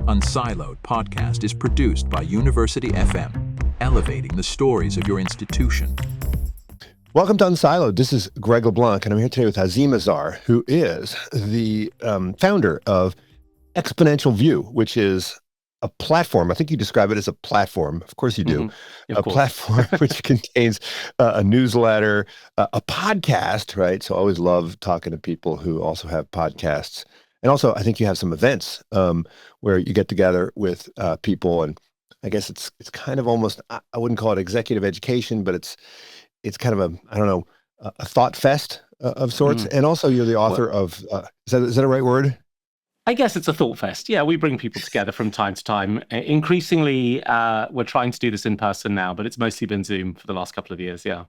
Unsiloed podcast is produced by University FM, elevating the stories of your institution. Welcome to Unsiloed. This is Greg LeBlanc, and I'm here today with Azeem Azhar, who is the founder of Exponential View, which is a platform. I think you describe it as a platform. Of course you do. Of course. Platform which contains a newsletter, a podcast, right? So I always love talking to people who also have podcasts. And also, I think you have some events where you get together with people, and I guess it's kind of almost, I wouldn't call it executive education, but it's kind of a thought fest of sorts. And also you're the author of, is that a right word? I guess it's a thought fest. Yeah, we bring people together from time to time. Increasingly, we're trying to do this in person now, but it's mostly been Zoom for the last couple of years, yeah.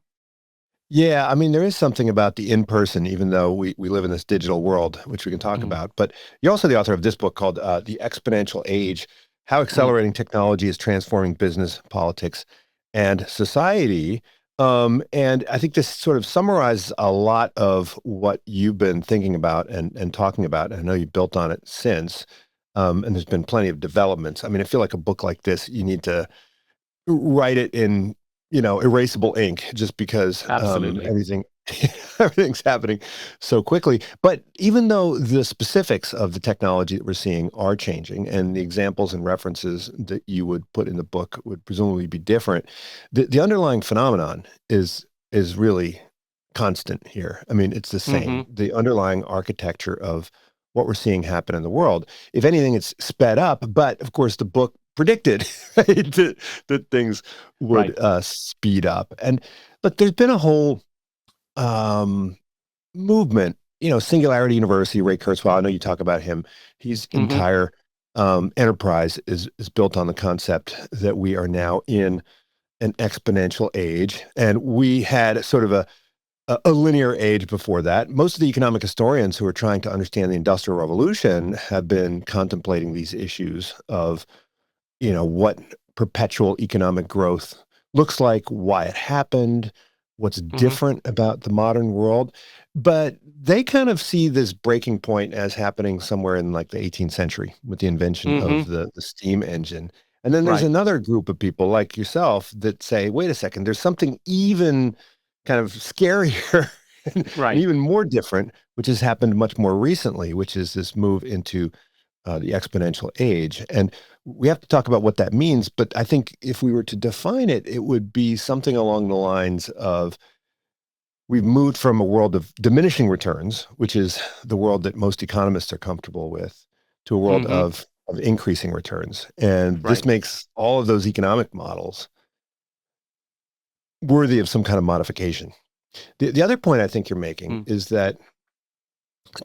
Yeah, I mean, there is something about the in-person, even though we live in this digital world, which we can talk about. But you're also the author of this book called The Exponential Age, How Accelerating Technology is Transforming Business, Politics, and Society. And I think this sort of summarizes a lot of what you've been thinking about and talking about. I know you built on it since, and there's been plenty of developments. I mean, I feel like a book like this, you need to write it in, erasable ink, just because Absolutely. everything's happening so quickly. But even though the specifics of the technology that we're seeing are changing, and the examples and references that you would put in the book would presumably be different, the underlying phenomenon is really constant here. I mean, it's the same. The underlying architecture of what we're seeing happen in the world. If anything, it's sped up, but of course the book predicted that things would speed up. And look, there's been a whole movement, Singularity University, Ray Kurzweil, I know you talk about him. His entire enterprise is built on the concept that we are now in an exponential age. And we had sort of a linear age before that. Most of the economic historians who are trying to understand the Industrial Revolution have been contemplating these issues of what perpetual economic growth looks like, why it happened, what's different about the modern world. But they kind of see this breaking point as happening somewhere in like the 18th century with the invention of the steam engine. And then there's another group of people like yourself that say, wait a second, there's something even kind of scarier and even more different, which has happened much more recently, which is this move into the exponential age. And we have to talk about what that means. But I think if we were to define it, it would be something along the lines of, we've moved from a world of diminishing returns, which is the world that most economists are comfortable with, to a world of increasing returns. And this makes all of those economic models worthy of some kind of modification. The other point I think you're making is that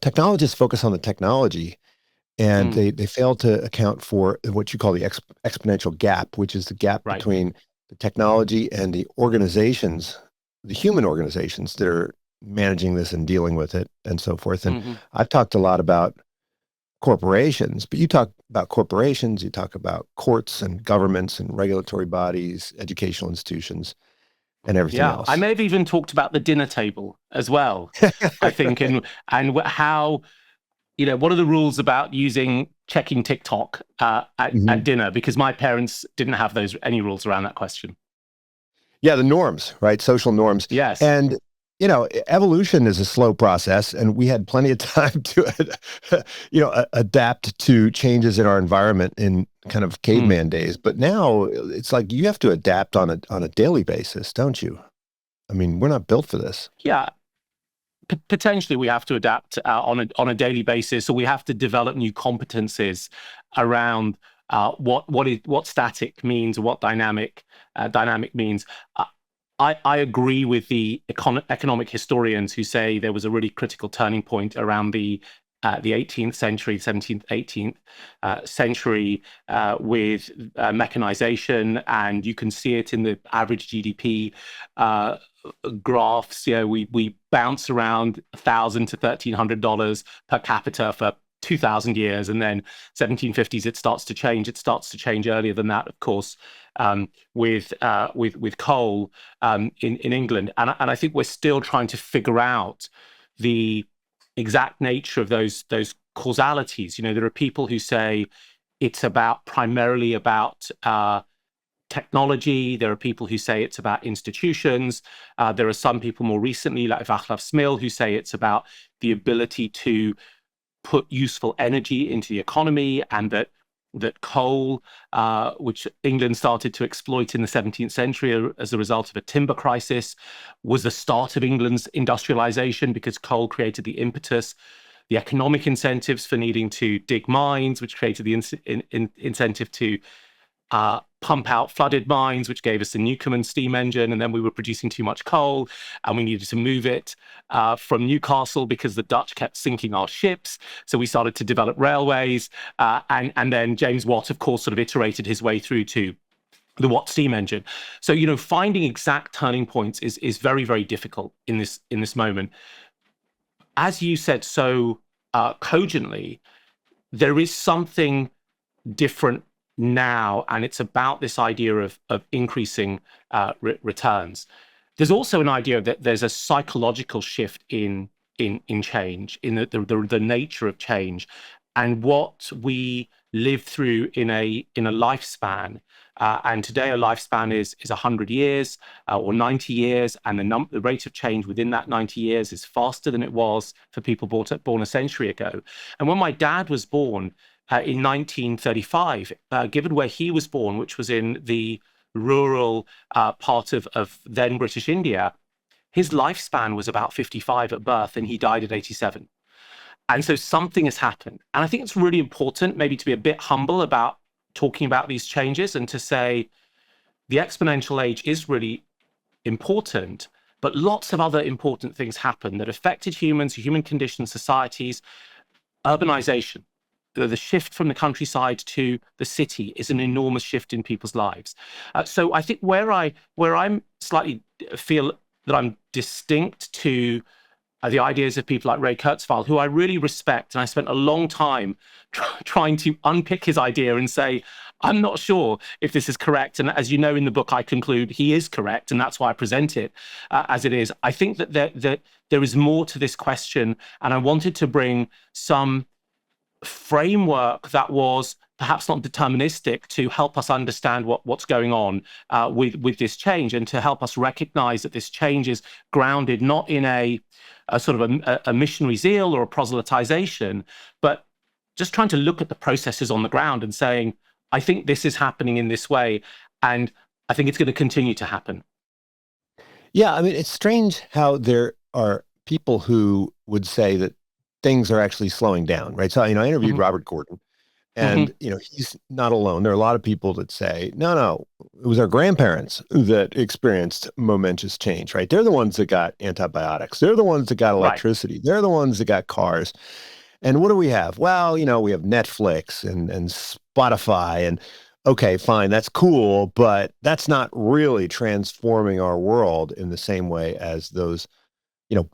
technologists focus on the technology, and they fail to account for what you call the exponential gap, which is the gap between the technology and the organizations, the human organizations that are managing this and dealing with it and so forth. And I've talked a lot about corporations, but you talk about corporations, you talk about courts and governments and regulatory bodies, educational institutions, and everything else. I may have even talked about the dinner table as well, I think, and how, what are the rules about checking TikTok at dinner? Because my parents didn't have any rules around that question. Yeah, the norms, right? Social norms. Yes. And, evolution is a slow process, and we had plenty of time to, adapt to changes in our environment in kind of caveman days. But now it's like you have to adapt on a daily basis, don't you? I mean, we're not built for this. Yeah. Potentially we have to adapt on a daily basis, or we have to develop new competencies around what static means, what dynamic means. I agree with the economic historians who say there was a really critical turning point around the 18th century, 17th, 18th century with mechanization, and you can see it in the average GDP graphs. We bounce around $1,000 to $1,300 per capita for 2,000 years, and then 1750s it starts to change. It starts to change earlier than that, of course, with coal in England, and I think we're still trying to figure out the exact nature of those causalities. There are people who say it's primarily about technology. There are people who say it's about institutions. There are some people more recently, like Václav Smil, who say it's about the ability to put useful energy into the economy, and that coal, which England started to exploit in the 17th century as a result of a timber crisis, was the start of England's industrialization, because coal created the impetus, the economic incentives for needing to dig mines, which created the incentive to pump out flooded mines, which gave us the Newcomen steam engine. And then we were producing too much coal, and we needed to move it from Newcastle because the Dutch kept sinking our ships. So we started to develop railways. And then James Watt, of course, sort of iterated his way through to the Watt steam engine. So, finding exact turning points is very, very difficult in this moment. As you said so cogently, there is something different now, and it's about this idea of increasing returns. There's also an idea that there's a psychological shift in change, in the nature of change, and what we live through in a lifespan. And today, a lifespan is 100 years or 90 years, and the rate of change within that 90 years is faster than it was for people born a century ago. And when my dad was born, in 1935, given where he was born, which was in the rural part of then British India, his lifespan was about 55 at birth, and he died at 87. And so something has happened. And I think it's really important maybe to be a bit humble about talking about these changes, and to say the exponential age is really important, but lots of other important things happen that affected humans, human conditions, societies. Urbanization, the shift from the countryside to the city, is an enormous shift in people's lives. So I think where I'm slightly feel that I'm distinct to the ideas of people like Ray Kurzweil, who I really respect, and I spent a long time trying to unpick his idea and say, I'm not sure if this is correct. And as you know, in the book, I conclude he is correct, and that's why I present it as it is. I think that there is more to this question, and I wanted to bring some framework that was perhaps not deterministic to help us understand what's going on with this change, and to help us recognize that this change is grounded not in a sort of a missionary zeal or a proselytization, but just trying to look at the processes on the ground and saying, I think this is happening in this way, and I think it's going to continue to happen. Yeah, I mean, it's strange how there are people who would say that things are actually slowing down, right? So, I interviewed Robert Gordon, and, he's not alone. There are a lot of people that say, no, it was our grandparents that experienced momentous change, right? They're the ones that got antibiotics. They're the ones that got electricity. Right. They're the ones that got cars. And what do we have? Well, we have Netflix and Spotify, and okay, fine, that's cool, but that's not really transforming our world in the same way as those,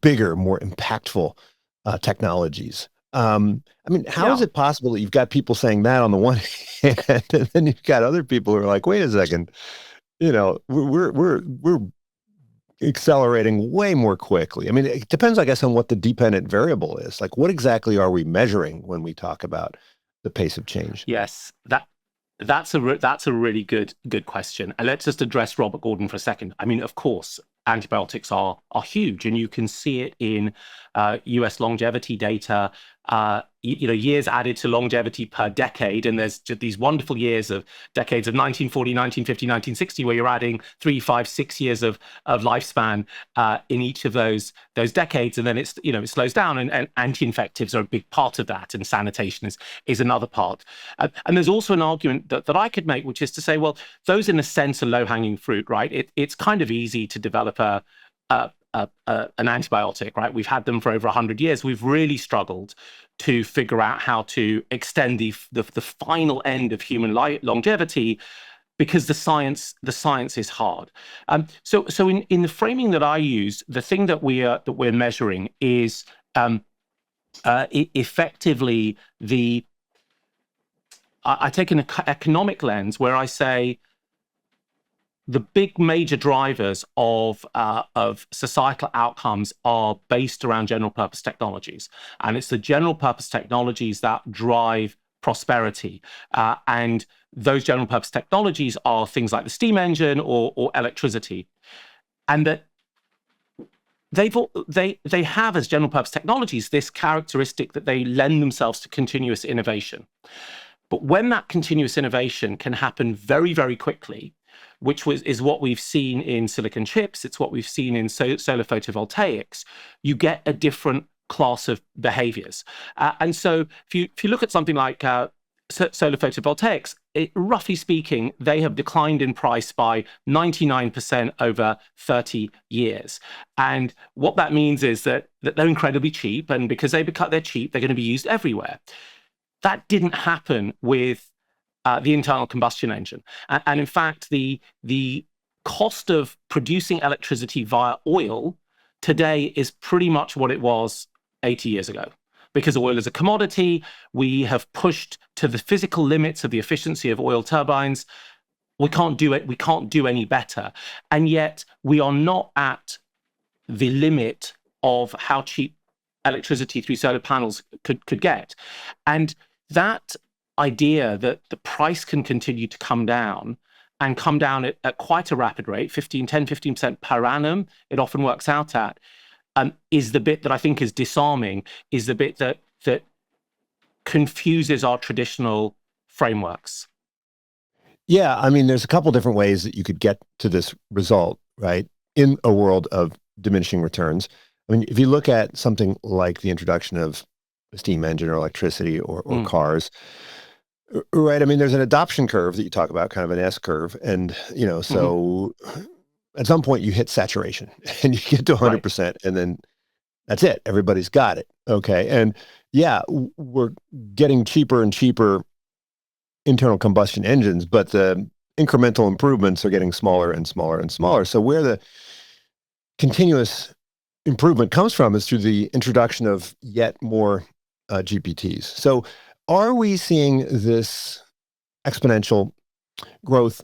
bigger, more impactful technologies. I mean, how is it possible that you've got people saying that on the one hand, and then you've got other people who are like, wait a second, we're accelerating way more quickly. I mean, it depends, I guess, on what the dependent variable is. Like, what exactly are we measuring when we talk about the pace of change? Yes, that's a really good question. And let's just address Robert Gordon for a second. I mean, of course, antibiotics are huge, and you can see it in US longevity data. Years added to longevity per decade, and there's just these wonderful years of decades of 1940, 1950, 1960, where you're adding 3, 5, 6 years of lifespan in each of those decades, and then it slows down, and anti-infectives are a big part of that, and sanitation is another part. And there's also an argument that I could make, which is to say, well, those in a sense are low-hanging fruit, right? It's kind of easy to develop an antibiotic, right? We've had them for over 100 years. We've really struggled to figure out how to extend the final end of human longevity, because the science is hard. So in the framing that I use, the thing that we're measuring is effectively I take an economic lens where I say, the big major drivers of societal outcomes are based around general purpose technologies. And it's the general purpose technologies that drive prosperity. And those general purpose technologies are things like the steam engine or electricity. And that they have, as general purpose technologies, this characteristic that they lend themselves to continuous innovation. But when that continuous innovation can happen very, very quickly, which is what we've seen in silicon chips, it's what we've seen in solar photovoltaics, you get a different class of behaviors. And so if you look at something like solar photovoltaics, roughly speaking, they have declined in price by 99% over 30 years. And what that means is that they're incredibly cheap, and because they're cheap, they're going to be used everywhere. That didn't happen with the internal combustion engine. And in fact, the cost of producing electricity via oil today is pretty much what it was 80 years ago. Because oil is a commodity, we have pushed to the physical limits of the efficiency of oil turbines. We can't do it. We can't do any better. And yet we are not at the limit of how cheap electricity through solar panels could get. And that idea that the price can continue to come down and come down at quite a rapid rate, 15% per annum, it often works out at, is the bit that I think is disarming, is the bit that confuses our traditional frameworks. Yeah, I mean, there's a couple different ways that you could get to this result, right? In a world of diminishing returns. I mean, if you look at something like the introduction of a steam engine or electricity or cars, right? I mean, there's an adoption curve that you talk about, kind of an S curve. And, so at some point you hit saturation and you get to 100%, right, and then that's it. Everybody's got it. Okay. And yeah, we're getting cheaper and cheaper internal combustion engines, but the incremental improvements are getting smaller and smaller and smaller. So where the continuous improvement comes from is through the introduction of yet more GPTs. So are we seeing this exponential growth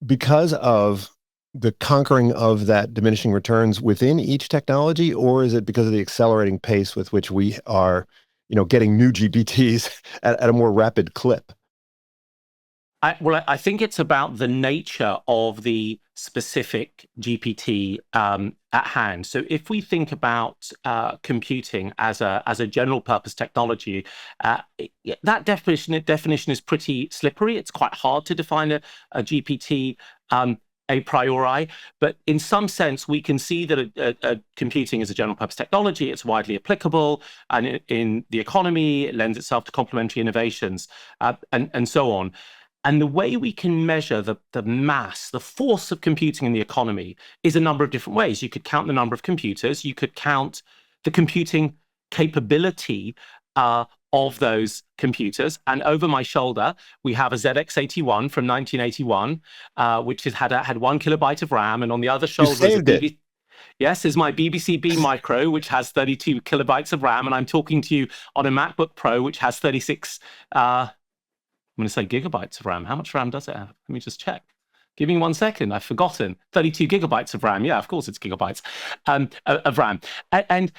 because of the conquering of that diminishing returns within each technology, or is it because of the accelerating pace with which we are, getting new GPTs at a more rapid clip? I think it's about the nature of the specific GPT at hand. So if we think about computing as a general purpose technology, that definition is pretty slippery. It's quite hard to define a GPT a priori, but in some sense, we can see that computing is a general purpose technology. It's widely applicable, and in the economy, it lends itself to complementary innovations, and so on. And the way we can measure the mass, the force of computing in the economy is a number of different ways. You could count the number of computers. You could count the computing capability of those computers. And over my shoulder, we have a ZX81 from 1981, which had 1 kilobyte of RAM. And on the other shoulder is my BBC B Micro, which has 32 kilobytes of RAM. And I'm talking to you on a MacBook Pro, which has 36 I'm going to say gigabytes of RAM. How much RAM does it have? Let me just check. Give me 1 second. I've forgotten. 32 gigabytes of RAM. Yeah, of course it's gigabytes of RAM. And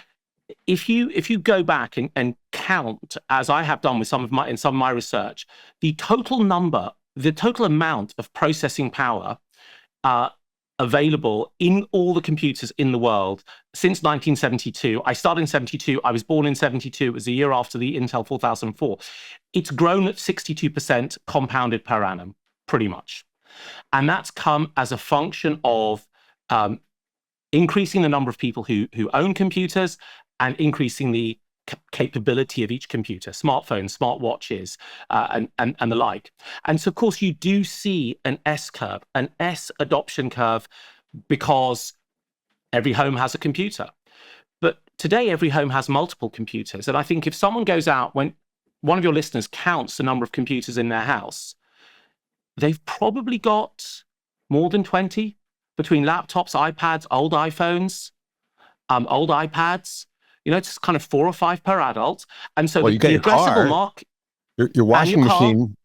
if you go back and count, as I have done with some of my research, the total amount of processing power available in all the computers in the world since 1972. I started in 72. I was born in 72. It was the year after the Intel 4004. It's grown at 62% compounded per annum, pretty much. And that's come as a function of increasing the number of people who own computers and increasing the capability of each computer, smartphones, smartwatches, and the like. And so, of course, you do see an S curve, an S adoption curve, because every home has a computer. But today, every home has multiple computers. And I think if someone goes out, when one of your listeners counts the number of computers in their house, they've probably got more than 20 between laptops, iPads, old iPhones, old iPads. It's kind of 4 or 5 per adult. And so the addressable market, your washing machine,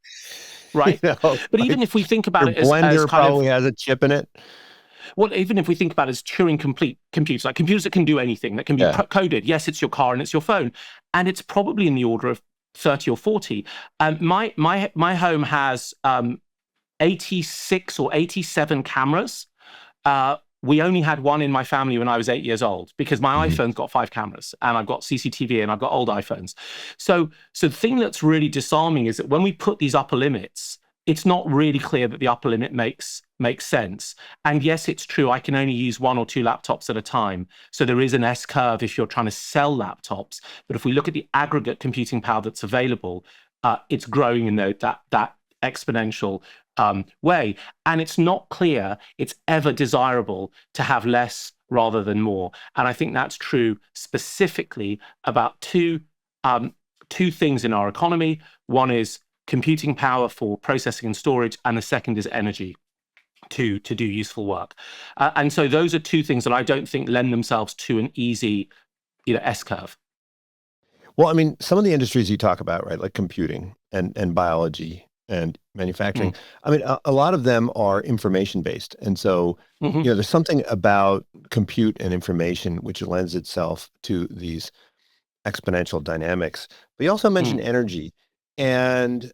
right? But even if we think about it as blender probably has a chip in it. Well, even if we think about it as Turing-complete computers, like computers that can do anything, that can be coded. Yes, it's your car and it's your phone. And it's probably in the order of 30 or 40. My home has 86 or 87 cameras. We only had one in my family when I was 8 years old because my iPhone's got 5 cameras and I've got CCTV and I've got old iPhones. So the thing that's really disarming is that when we put these upper limits, it's not really clear that the upper limit makes sense. And yes, it's true, I can only use 1 or 2 laptops at a time. So there is an S curve if you're trying to sell laptops. But if we look at the aggregate computing power that's available, it's growing in that exponential way. And it's not clear it's ever desirable to have less rather than more. And I think that's true specifically about two things in our economy. One is computing power for processing and storage, and the second is energy to do useful work. And so those are two things that I don't think lend themselves to an easy, S curve. Well, I mean, some of the industries you talk about, right, like computing and biology and manufacturing, I mean, a lot of them are information based. And so, there's something about compute and information which lends itself to these exponential dynamics. But you also mentioned energy, and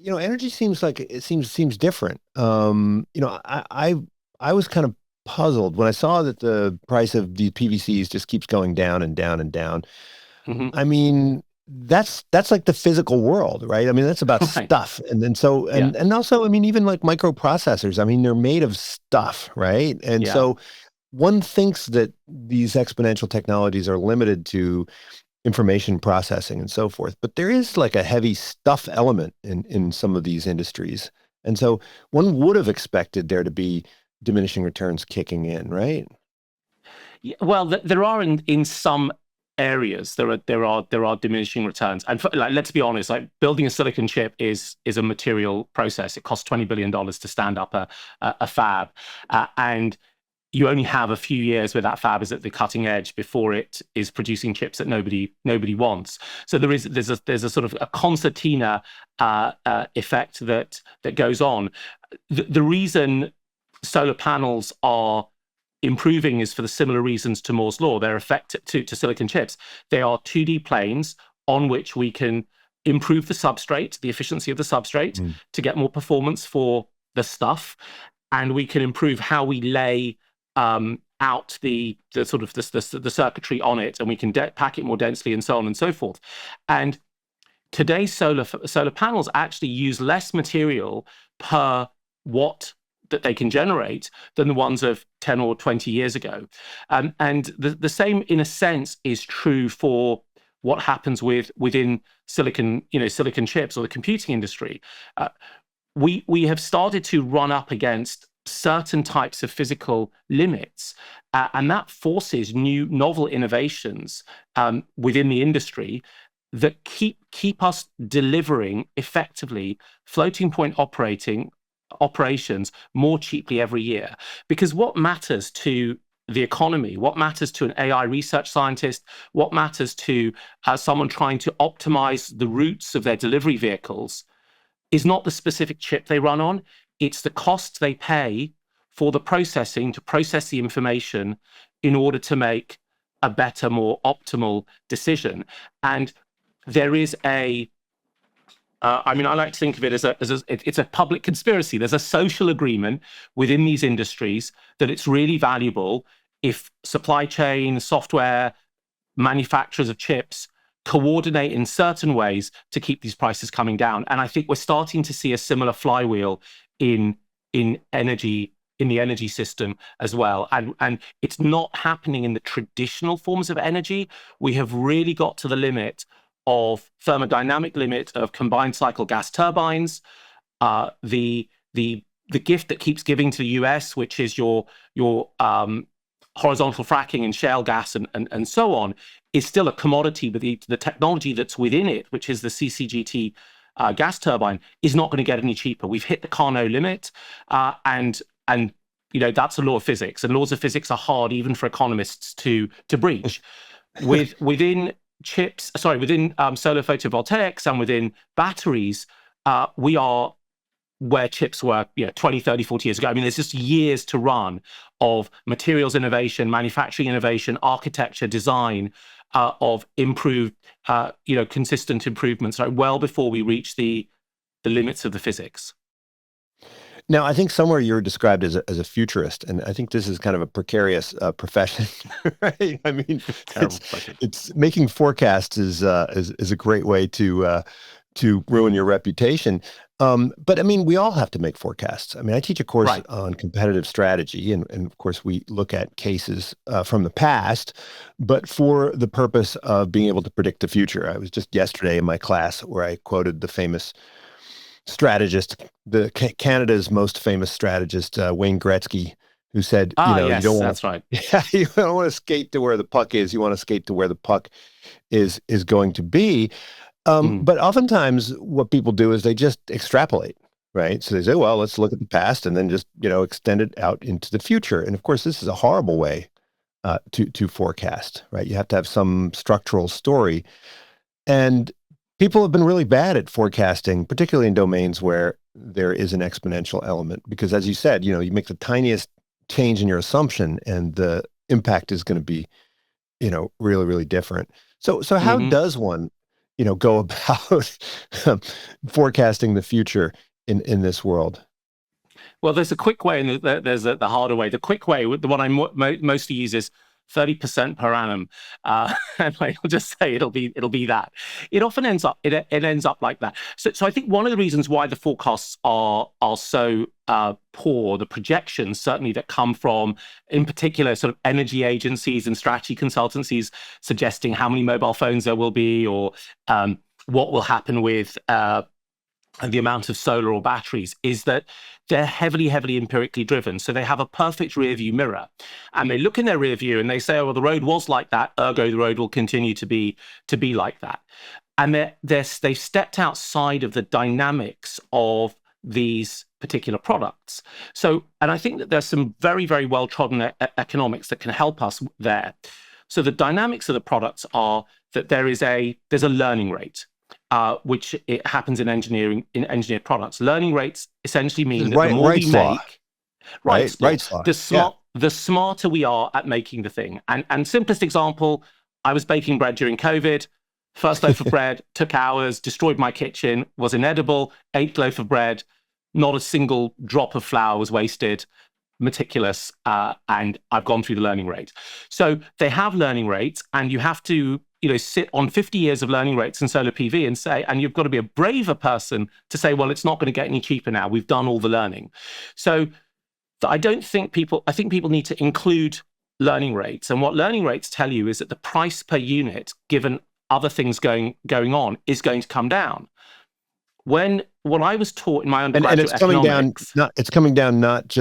energy seems like it seems different. I was kind of puzzled when I saw that the price of these PVCs just keeps going down and down and down. I mean, that's like the physical world, right? I mean, that's about stuff. And then and also, I mean, even like microprocessors, I mean, they're made of stuff, right? And so one thinks that these exponential technologies are limited to information processing and so forth, but there is like a heavy stuff element in some of these industries. And so one would have expected there to be diminishing returns kicking in, right? Yeah, well, there are in some areas there are diminishing returns, and let's be honest, like building a silicon chip is a material process. It costs $20 billion to stand up a fab, and you only have a few years where that fab is at the cutting edge before it is producing chips that nobody wants. So there's a sort of a concertina effect that goes on. The reason solar panels are improving is for the similar reasons to Moore's law. They're effective to silicon chips. They are 2D planes on which we can improve the substrate, the efficiency of the substrate, to get more performance for the stuff, and we can improve how we lay out the sort of the circuitry on it, and we can pack it more densely, and so on and so forth. And today's solar panels actually use less material per watt that they can generate than the ones of 10 or 20 years ago. And the same, in a sense, is true for what happens within silicon chips or the computing industry. We have started to run up against certain types of physical limits, and that forces novel innovations within the industry that keep us delivering effectively floating point operations more cheaply every year. Because what matters to the economy, what matters to an AI research scientist, what matters to someone trying to optimize the routes of their delivery vehicles is not the specific chip they run on, it's the cost they pay for the processing to process the information in order to make a better, more optimal decision. And there is I like to think of it as it's a public conspiracy. There's a social agreement within these industries that it's really valuable if supply chain, software, manufacturers of chips coordinate in certain ways to keep these prices coming down. And I think we're starting to see a similar flywheel in energy, in the energy system as well. And it's not happening in the traditional forms of energy. We have really got to the limit of thermodynamic limit of combined cycle gas turbines, the gift that keeps giving to the US, which is your horizontal fracking and shale gas and so on, is still a commodity, but the technology that's within it, which is the CCGT gas turbine, is not going to get any cheaper. We've hit the Carnot limit, and that's a law of physics, and laws of physics are hard even for economists to breach. Within solar photovoltaics and within batteries, we are where chips were 20, 30, 40 years ago. I mean, there's just years to run of materials innovation, manufacturing innovation, architecture, design, of improved, consistent improvements, right, well before we reach the limits of the physics. Now, I think somewhere you're described as a futurist, and I think this is kind of a precarious profession, right? I mean, Terrible question. it's making forecasts is a great way to ruin your reputation. But I mean, we all have to make forecasts. I mean, I teach a course Right. on competitive strategy, and of course, we look at cases from the past, but for the purpose of being able to predict the future. I was just yesterday in my class where I quoted the famous strategist, Canada's most famous strategist, Wayne Gretzky, who said, Ah, you don't yes, want that's right. yeah, you don't want to skate to where the puck is. You want to skate to where the puck is going to be. Mm. But oftentimes what people do is they just extrapolate, right? So they say, well, let's look at the past and then just, extend it out into the future. And of course, this is a horrible way to forecast, right? You have to have some structural story. And people have been really bad at forecasting, particularly in domains where there is an exponential element, because as you said, you make the tiniest change in your assumption and the impact is going to be, really, really different. So how Hmm. does one, go about forecasting the future in this world? Well, there's a quick way and there's the harder way. The quick way, the one I mostly use, is 30% per annum, and I'll just say it'll be that. It often ends up like that. So I think one of the reasons why the forecasts are so poor, the projections certainly that come from, in particular, sort of energy agencies and strategy consultancies suggesting how many mobile phones there will be, or what will happen with and the amount of solar or batteries, is that they're heavily, heavily empirically driven. So they have a perfect rear view mirror, and they look in their rear view and they say, oh, well, the road was like that, ergo the road will continue to be like that. And they've stepped outside of the dynamics of these particular products. So, and I think that there's some very, very well-trodden economics that can help us there. So the dynamics of the products are that there's a learning rate. Which it happens in engineered products. Learning rates essentially mean that the more we Wright's law, make, right? Wright's law, Wright's law. Yeah. the smarter we are at making the thing. And simplest example, I was baking bread during COVID. First loaf of bread took hours, destroyed my kitchen, was inedible. Eighth loaf of bread, not a single drop of flour was wasted. Meticulous, and I've gone through the learning rate. So they have learning rates, and you have to sit on 50 years of learning rates in solar PV and say, and you've got to be a braver person to say, well, it's not going to get any cheaper now. We've done all the learning. So I think people need to include learning rates. And what learning rates tell you is that the price per unit, given other things going on, is going to come down. When what I was taught in my undergraduate and it's coming economics, down. It's coming down not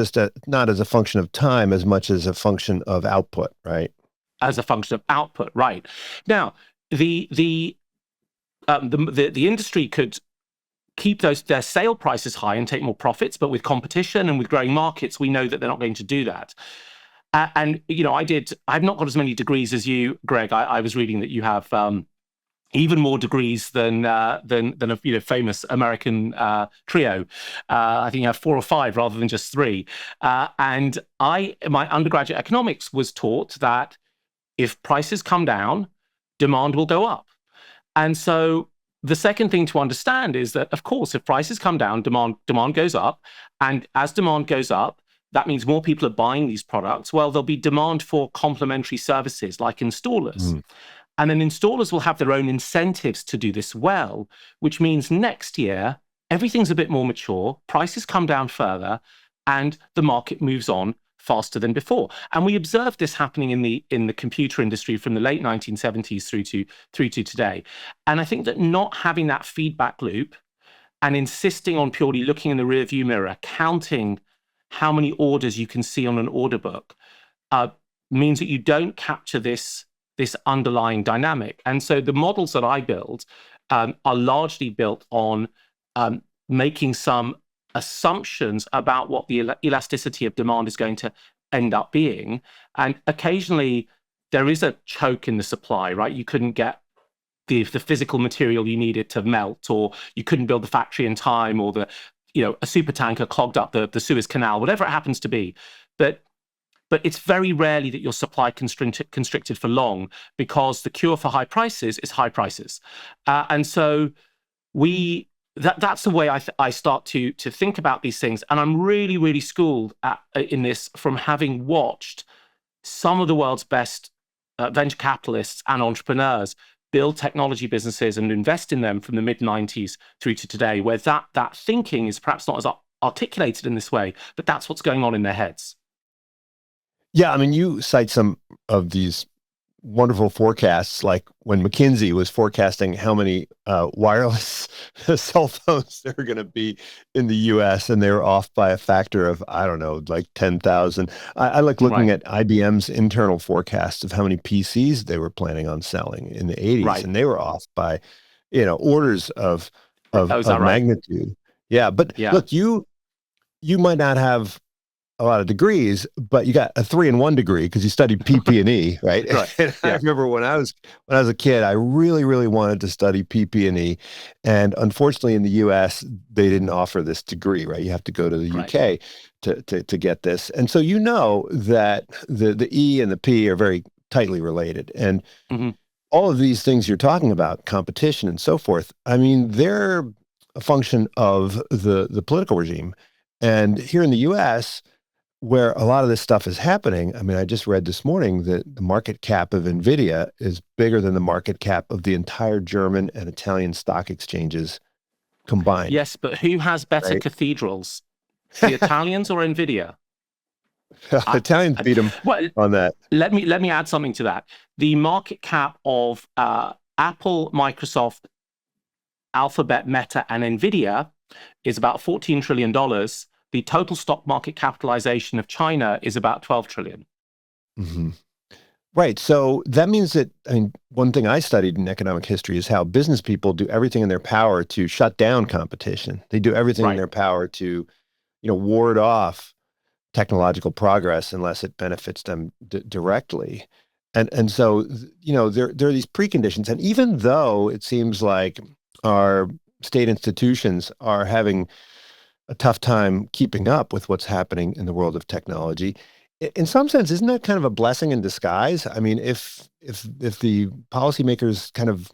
as a function of time as much as a function of output, right? as a function of output, right? Now, the industry could keep their sale prices high and take more profits, but with competition and with growing markets, we know that they're not going to do that. And I've not got as many degrees as you, Greg. I was reading that you have even more degrees than a famous American trio. I think you have 4 or 5 rather than just 3. And my undergraduate economics was taught that if prices come down, demand will go up. And so the second thing to understand is that, of course, if prices come down, demand goes up. And as demand goes up, that means more people are buying these products. Well, there'll be demand for complementary services like installers. Mm. And then installers will have their own incentives to do this well, which means next year, everything's a bit more mature, prices come down further, and the market moves on faster than before. And we observed this happening in the computer industry from the late 1970s through to today. And I think that not having that feedback loop and insisting on purely looking in the rearview mirror, counting how many orders you can see on an order book, means that you don't capture this underlying dynamic. And so the models that I build are largely built on making some assumptions about what the elasticity of demand is going to end up being. And occasionally there is a choke in the supply, right? You couldn't get the physical material you needed to melt, or you couldn't build the factory in time, or a super tanker clogged up the Suez Canal, whatever it happens to be. But but it's very rarely that your supply constricted for long, because the cure for high prices is high prices. And so that's the way I start to think about these things. And I'm really, really schooled in this from having watched some of the world's best venture capitalists and entrepreneurs build technology businesses and invest in them from the mid-90s through to today, where that thinking is perhaps not as articulated in this way, but that's what's going on in their heads. Yeah, I mean, you cite some of these wonderful forecasts, like when McKinsey was forecasting how many wireless cell phones there are going to be in the US, and they were off by a factor of, I don't know, like 10,000. I like looking at IBM's internal forecasts of how many PCs they were planning on selling in the 80s, and they were off by, orders of magnitude. Yeah, but look, you might not have a lot of degrees, but you got a 3-in-1 degree because you studied PP&E, right? Right. And I remember when I was a kid, I really, really wanted to study PP&E, and unfortunately, in the U.S., they didn't offer this degree, right? You have to go to the UK to get this, and so that the E and the P are very tightly related, and all of these things you're talking about, competition and so forth. I mean, they're a function of the political regime, and here in the U.S., where a lot of this stuff is happening, I mean, I just read this morning that the market cap of NVIDIA is bigger than the market cap of the entire German and Italian stock exchanges combined. Yes, but who has better cathedrals, the Italians or NVIDIA? Italians beat them on that. Let me add something to that. The market cap of Apple, Microsoft, Alphabet, Meta, and NVIDIA is about $14 trillion. The total stock market capitalization of China is about 12 trillion. Mm-hmm. Right. So that means that, I mean, one thing I studied in economic history is how business people do everything in their power to shut down competition. They do everything in their power to, ward off technological progress unless it benefits them directly. And so, there are these preconditions. And even though it seems like our state institutions are having a tough time keeping up with what's happening in the world of technology, in some sense, isn't that kind of a blessing in disguise? I mean, if the policymakers kind of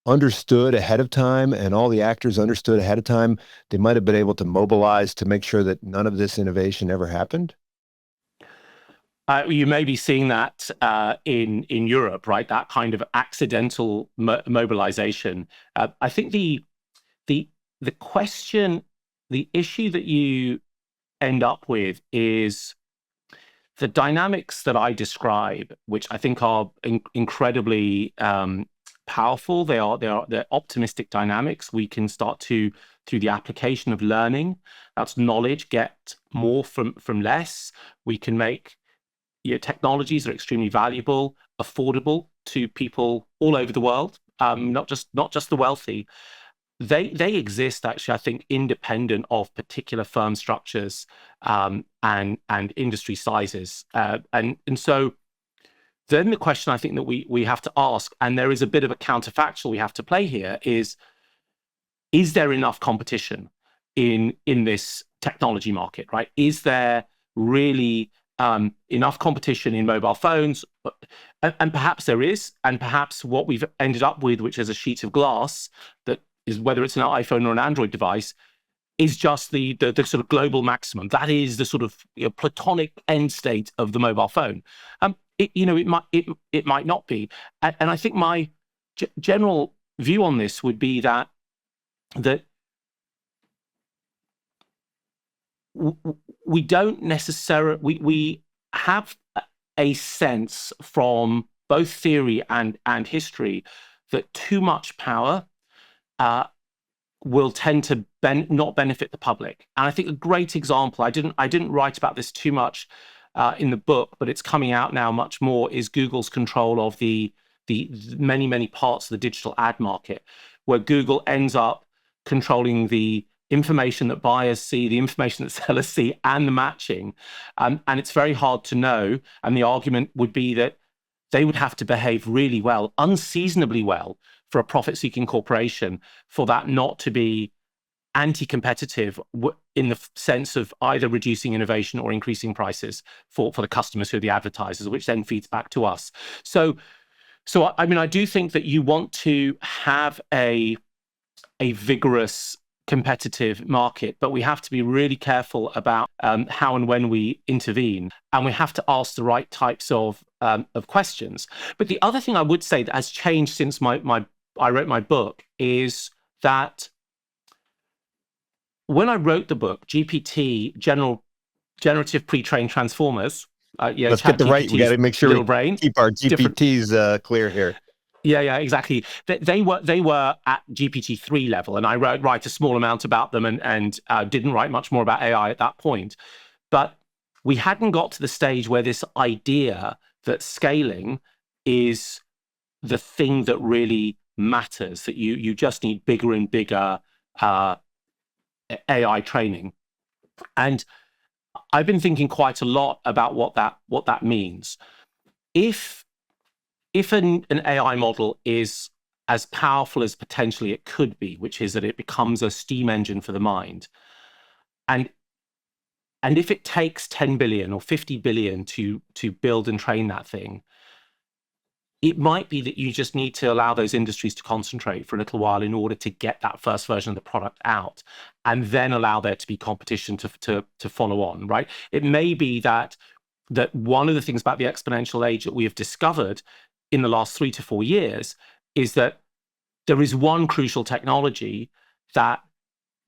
understood ahead of time and all the actors understood ahead of time, they might have been able to mobilize to make sure that none of this innovation ever happened. You may be seeing that in Europe, right? That kind of accidental mobilization. I think the question. The issue that you end up with is the dynamics that I describe, which I think are incredibly powerful. They're optimistic dynamics. We can start to, through the application of learning, that's knowledge, get more from less. We can make technologies that are extremely valuable, affordable to people all over the world, not just the wealthy. They exist, actually, I think, independent of particular firm structures and industry sizes. And so then the question I think that we have to ask, and there is a bit of a counterfactual we have to play here, is there enough competition in this technology market, right? Is there really enough competition in mobile phones? And perhaps there is, and perhaps what we've ended up with, which is a sheet of glass that is, whether it's an iPhone or an Android device, is just the sort of global maximum. That is the sort of platonic end state of the mobile phone. It might not be. And I think my general view on this would be that we don't necessarily, we have a sense from both theory and history that too much power will tend to not benefit the public. And I think a great example, I didn't write about this too much in the book, but it's coming out now much more, is Google's control of the many parts of the digital ad market, where Google ends up controlling the information that buyers see, the information that sellers see, and the matching. And it's very hard to know. And the argument would be that they would have to behave really well, unseasonably well, for a profit-seeking corporation for that not to be anti-competitive in the sense of either reducing innovation or increasing prices for the customers who are the advertisers, which then feeds back to us. So I mean, I do think that you want to have a vigorous competitive market, but we have to be really careful about how and when we intervene, and we have to ask the right types of questions. But the other thing I would say that has changed since I wrote my book is that when I wrote the book, GPT, generative pre-trained transformers, Let's get the right. We got to make sure little we brain, keep our GPTs clear here. Yeah, exactly. They were at GPT-3 level, and I write a small amount about them, and didn't write much more about AI at that point. But we hadn't got to the stage where this idea that scaling is the thing that really matters, that you just need bigger and bigger AI training. And I've been thinking quite a lot about what that means. If an AI model is as powerful as potentially it could be, which is that it becomes a steam engine for the mind, and if it takes 10 billion or 50 billion to build and train that thing, it might be that you just need to allow those industries to concentrate for a little while in order to get that first version of the product out, and then allow there to be competition to follow on, right? It may be that one of the things about the exponential age that we have discovered in the last 3 to 4 years is that there is one crucial technology that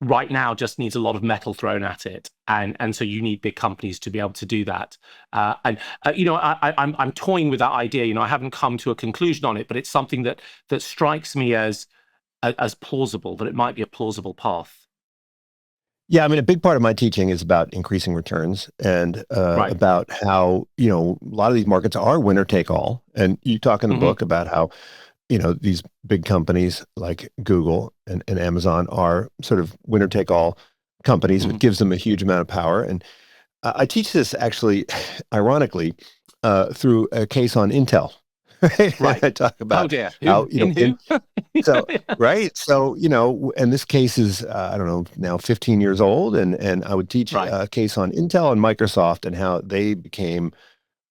right now just needs a lot of metal thrown at it, and so you need big companies to be able to do that. I'm toying with that idea. I haven't come to a conclusion on it, but it's something that strikes me as plausible, that it might be a plausible path. Yeah, I mean, a big part of my teaching is about increasing returns and Right. about how, a lot of these markets are winner take all. And you talk in the book about how, these big companies like Google and Amazon are sort of winner take all companies, which gives them a huge amount of power. And I teach this actually, ironically, through a case on Intel. Right. I talk about how, so, right. So, and this case is, I don't know, now 15 years old. And I would teach a case on Intel and Microsoft and how they became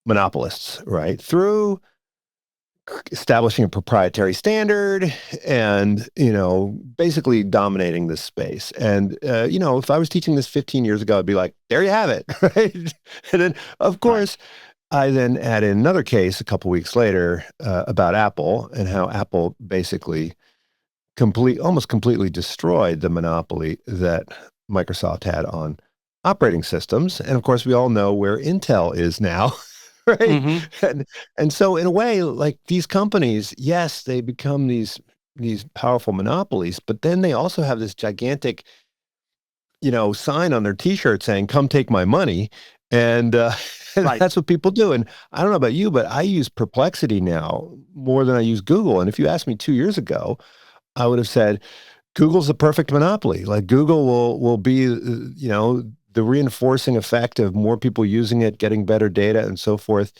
monopolists, right? Through establishing a proprietary standard and, basically dominating this space. And, if I was teaching this 15 years ago, I'd be like, there you have it, right? And then, of course, I then add in another case a couple weeks later about Apple and how Apple basically almost completely destroyed the monopoly that Microsoft had on operating systems. And of course, we all know where Intel is now. Right. And so in a way, like these companies, yes, they become these powerful monopolies, but then they also have this gigantic, sign on their t-shirt saying, come take my money. And that's what people do. And I don't know about you, but I use Perplexity now more than I use Google. And if you asked me 2 years ago, I would have said, Google's the perfect monopoly. Like Google will be, the reinforcing effect of more people using it, getting better data and so forth.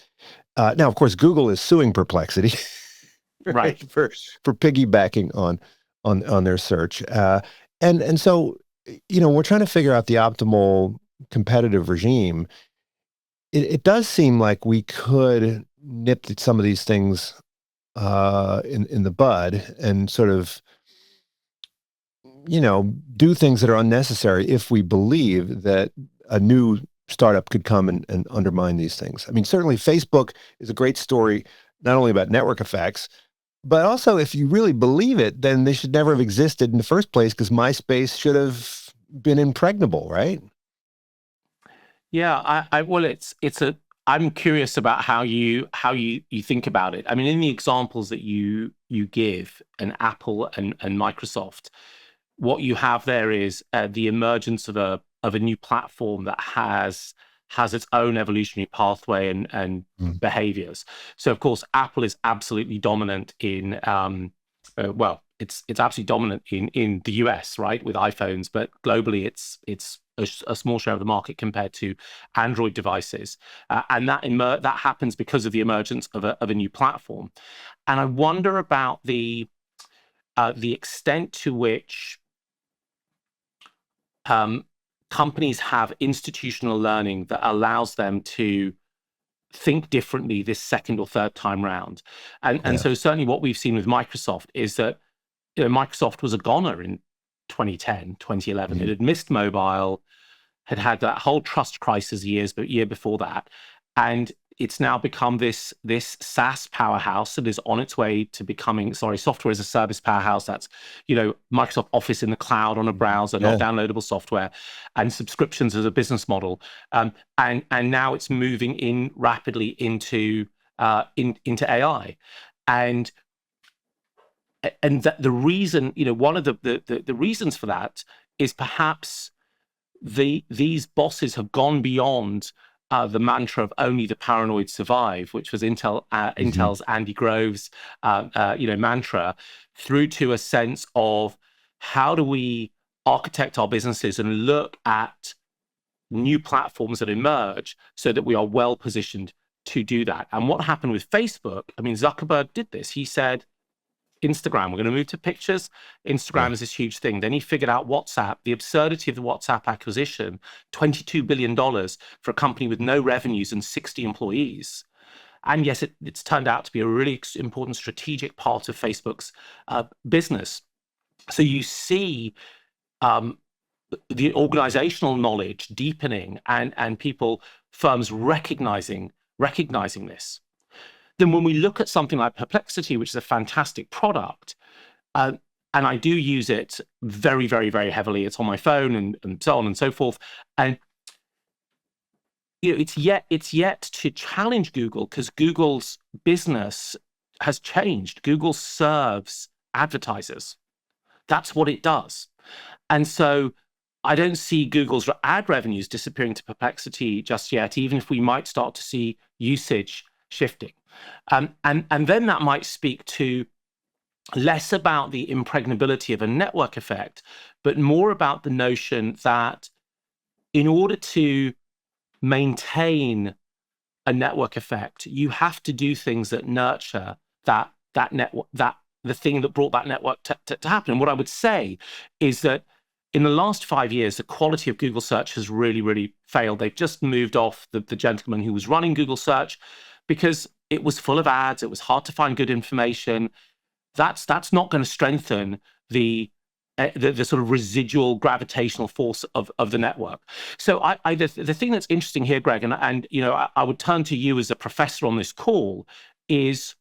Now, of course, Google is suing Perplexity right. for piggybacking on their search. And so, we're trying to figure out the optimal competitive regime. It does seem like we could nip some of these things in the bud and sort of, do things that are unnecessary if we believe that a new startup could come and undermine these things. I mean, certainly Facebook is a great story, not only about network effects, but also if you really believe it, then they should never have existed in the first place because MySpace should have been impregnable, right? Yeah, I'm curious about how you think about it. I mean, in the examples that you give, an Apple and Microsoft, what you have there is the emergence of a new platform that has its own evolutionary pathway and behaviors. So, of course, Apple is absolutely dominant in it's absolutely dominant in the US, right, with iPhones, but globally, it's a small share of the market compared to Android devices, and that happens because of the emergence of a new platform. And I wonder about the extent to which companies have institutional learning that allows them to think differently this second or third time round. And so certainly what we've seen with Microsoft is that Microsoft was a goner in 2010, 2011. Mhm. It had missed mobile, had that whole trust crisis year before that. And it's now become this SaaS powerhouse that is on its way to becoming, software as a service powerhouse. That's, Microsoft Office in the cloud on a browser, not downloadable software, and subscriptions as a business model. And now it's moving in rapidly into AI. And that the reason, one of the reasons for that is perhaps these bosses have gone beyond the mantra of only the paranoid survive, which was Intel's Andy Grove's mantra, through to a sense of how do we architect our businesses and look at new platforms that emerge so that we are well positioned to do that. And what happened with Facebook, Zuckerberg did this. He said, Instagram, we're going to move to pictures. Instagram is this huge thing. Then he figured out WhatsApp, the absurdity of the WhatsApp acquisition, $22 billion for a company with no revenues and 60 employees. And yes, it's turned out to be a really important strategic part of Facebook's business. So you see the organizational knowledge deepening and firms recognizing this. Then when we look at something like Perplexity, which is a fantastic product, and I do use it very, very, very heavily. It's on my phone and so on and so forth. And it's yet to challenge Google because Google's business has changed. Google serves advertisers. That's what it does. And so I don't see Google's ad revenues disappearing to Perplexity just yet, even if we might start to see usage shifting. And then that might speak to less about the impregnability of a network effect, but more about the notion that in order to maintain a network effect, you have to do things that nurture that network, the thing that brought that network to happen. And what I would say is that in the last 5 years, the quality of Google search has really, really failed. They've just moved off the gentleman who was running Google search because it was full of ads. It was hard to find good information. That's not going to strengthen the sort of residual gravitational force of the network. So the thing that's interesting here, Greg, and I would turn to you as a professor on this call, is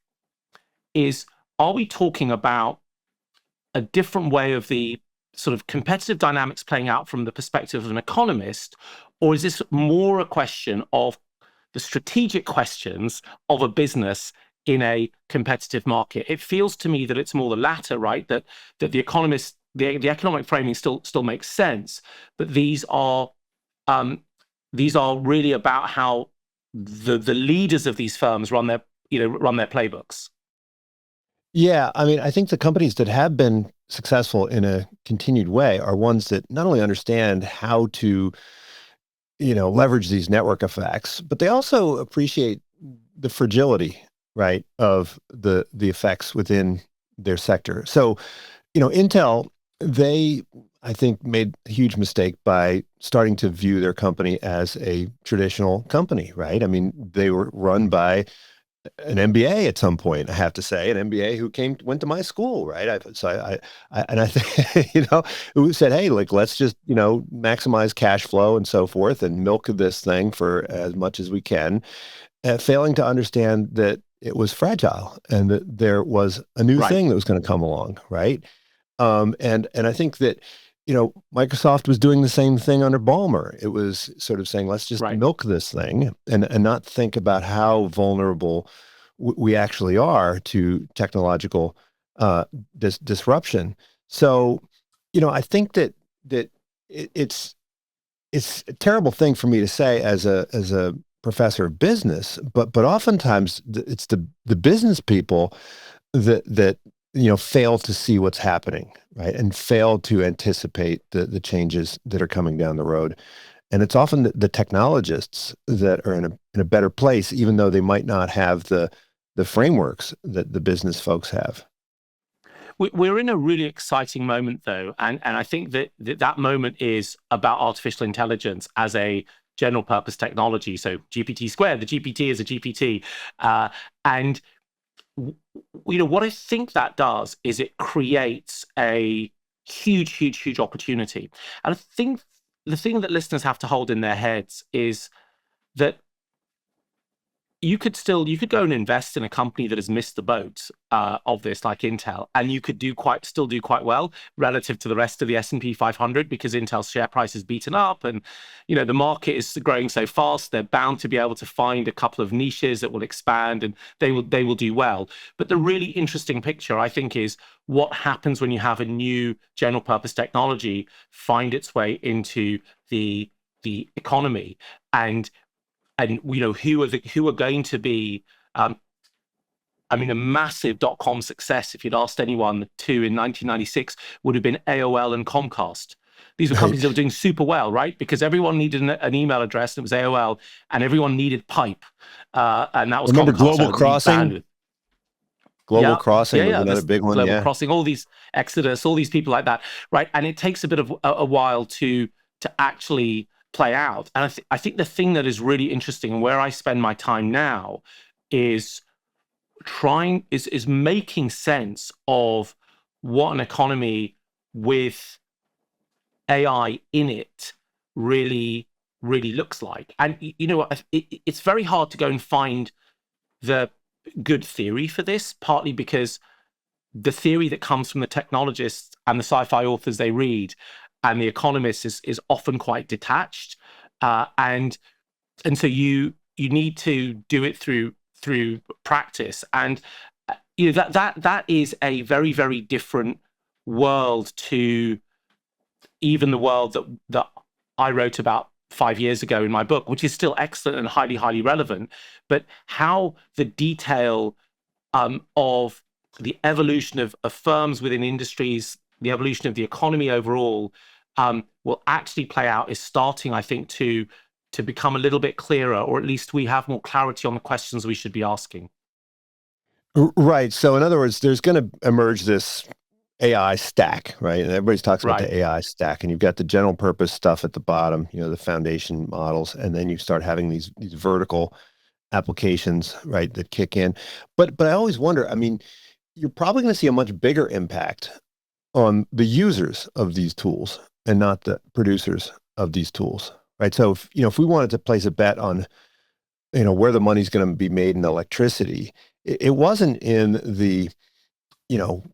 are we talking about a different way of the sort of competitive dynamics playing out from the perspective of an economist, or is this more a question of the strategic questions of a business in a competitive market? It feels to me that it's more the latter, right? That the economist, the economic framing still makes sense, but these are really about how the leaders of these firms run their playbooks. Yeah, I think the companies that have been successful in a continued way are ones that not only understand how to, leverage these network effects, but they also appreciate the fragility, right, of the effects within their sector. So, Intel, they, I think, made a huge mistake by starting to view their company as a traditional company, right? They were run by an MBA at some point, I have to say, an MBA who went to my school, right? I think, who said, hey, let's just, maximize cash flow and so forth and milk this thing for as much as we can, failing to understand that it was fragile and that there was a new thing that was going to come along, right? And I think that, Microsoft was doing the same thing under Ballmer. It was sort of saying, let's just milk this thing and not think about how vulnerable we actually are to technological disruption. So, I think that it's a terrible thing for me to say as a professor of business, but oftentimes it's the business people that fail to see what's happening, right, and fail to anticipate the changes that are coming down the road. And it's often the technologists that are in a better place, even though they might not have the frameworks that the business folks have. we're in a really exciting moment, though, and I think that moment is about artificial intelligence as a general purpose technology. So GPT squared, the GPT is a GPT, and what I think that does is it creates a huge opportunity. And I think the thing that listeners have to hold in their heads is that you could go and invest in a company that has missed the boat of this, like Intel, and you could still do quite well relative to the rest of the S&P 500 because Intel's share price is beaten up, and the market is growing so fast. They're bound to be able to find a couple of niches that will expand, and they will do well. But the really interesting picture, I think, is what happens when you have a new general purpose technology find its way into the economy, and who are going to be, a massive .com success, if you'd asked anyone to in 1996, would have been AOL and Comcast. These were companies that were doing super well, right? Because everyone needed an email address, and it was AOL, and everyone needed pipe, and that was Remember Comcast. Global Crossing? Global Crossing was another big one. Global Crossing, all these Exodus, all these people like that, right? And it takes a bit of a while to actually play out. And I think the thing that is really interesting, and where I spend my time now, is making sense of what an economy with AI in it really looks like. And it's very hard to go and find the good theory for this, partly because the theory that comes from the technologists and the sci-fi authors they read and the economists is often quite detached, and so you need to do it through practice, and that is a very different world to even the world that I wrote about 5 years ago in my book, which is still excellent and highly relevant. But how the detail of the evolution of firms within industries, the evolution of the economy overall, will actually play out is starting, I think, to become a little bit clearer, or at least we have more clarity on the questions we should be asking. Right. So in other words, there's going to emerge this AI stack, right? And everybody talks about the AI stack, and you've got the general purpose stuff at the bottom, the foundation models, and then you start having these vertical applications, right, that kick in. But I always wonder, you're probably going to see a much bigger impact on the users of these tools and not the producers of these tools, right? So if we wanted to place a bet on, where the money's going to be made in electricity, it wasn't in the,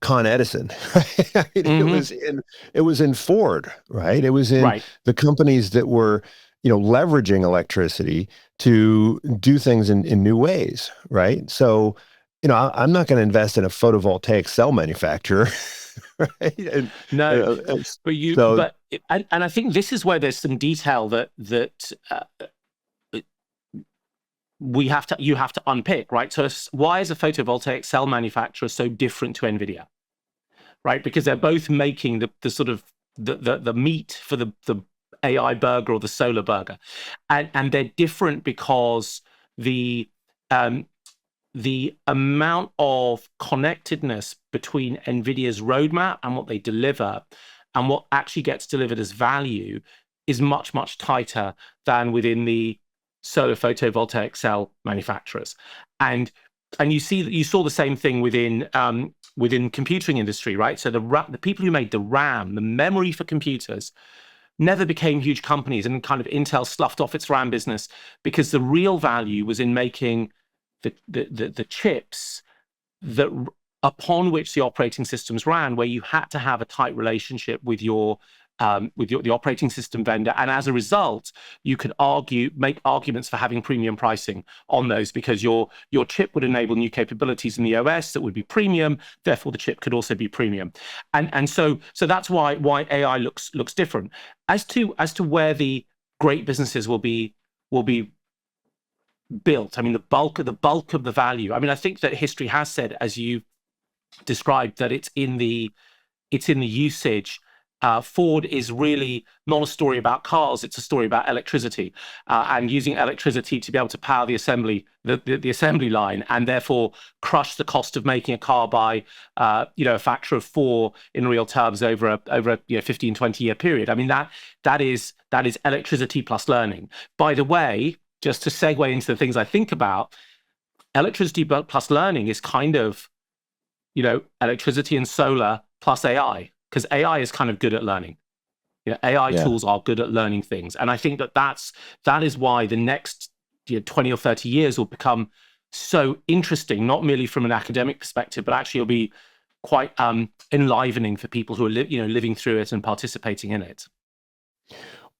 Con Edison, right? It was in Ford, right? It was in the companies that were, leveraging electricity to do things in new ways, right? So, I'm not going to invest in a photovoltaic cell manufacturer. Right? And I think this is where there's some detail that you have to unpick, right? So why is a photovoltaic cell manufacturer so different to NVIDIA, right? Because they're both making the sort of the meat for the AI burger or the solar burger, and they're different because the amount of connectedness between NVIDIA's roadmap and what they deliver and what actually gets delivered as value is much tighter than within the solar photovoltaic cell manufacturers. And you saw the same thing within computing industry, right? So the people who made the RAM, the memory for computers, never became huge companies, and kind of Intel sloughed off its RAM business because the real value was in making the chips that upon which the operating systems ran, where you had to have a tight relationship with the operating system vendor, and as a result, you could make arguments for having premium pricing on those because your chip would enable new capabilities in the OS that would be premium. Therefore, the chip could also be premium, and so that's why AI looks different as to where the great businesses will be built. The bulk of the value. I think that history has said, as you described, that it's in the usage Ford is really not a story about cars; it's a story about electricity, and using electricity to be able to power the assembly line, and therefore crush the cost of making a car by a factor of 4 in real terms over a 15, 20-year period. I mean, that is electricity plus learning. By the way, just to segue into the things I think about, electricity plus learning is kind of electricity and solar plus AI. Because AI is kind of good at learning. AI tools are good at learning things. And I think that is why the next 20 or 30 years will become so interesting, not merely from an academic perspective, but actually it'll be quite enlivening for people who are living through it and participating in it.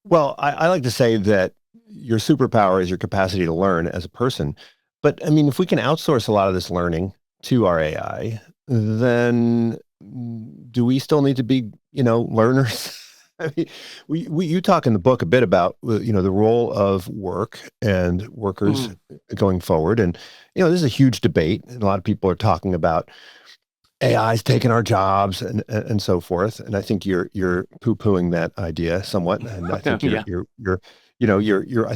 Well, I like to say that your superpower is your capacity to learn as a person. But I mean, if we can outsource a lot of this learning to our AI, then do we still need to be, learners? I mean, you talk in the book a bit about, the role of work and workers going forward. And, this is a huge debate. And a lot of people are talking about AI's taking our jobs and so forth. And I think you're poo-pooing that idea somewhat. And I think I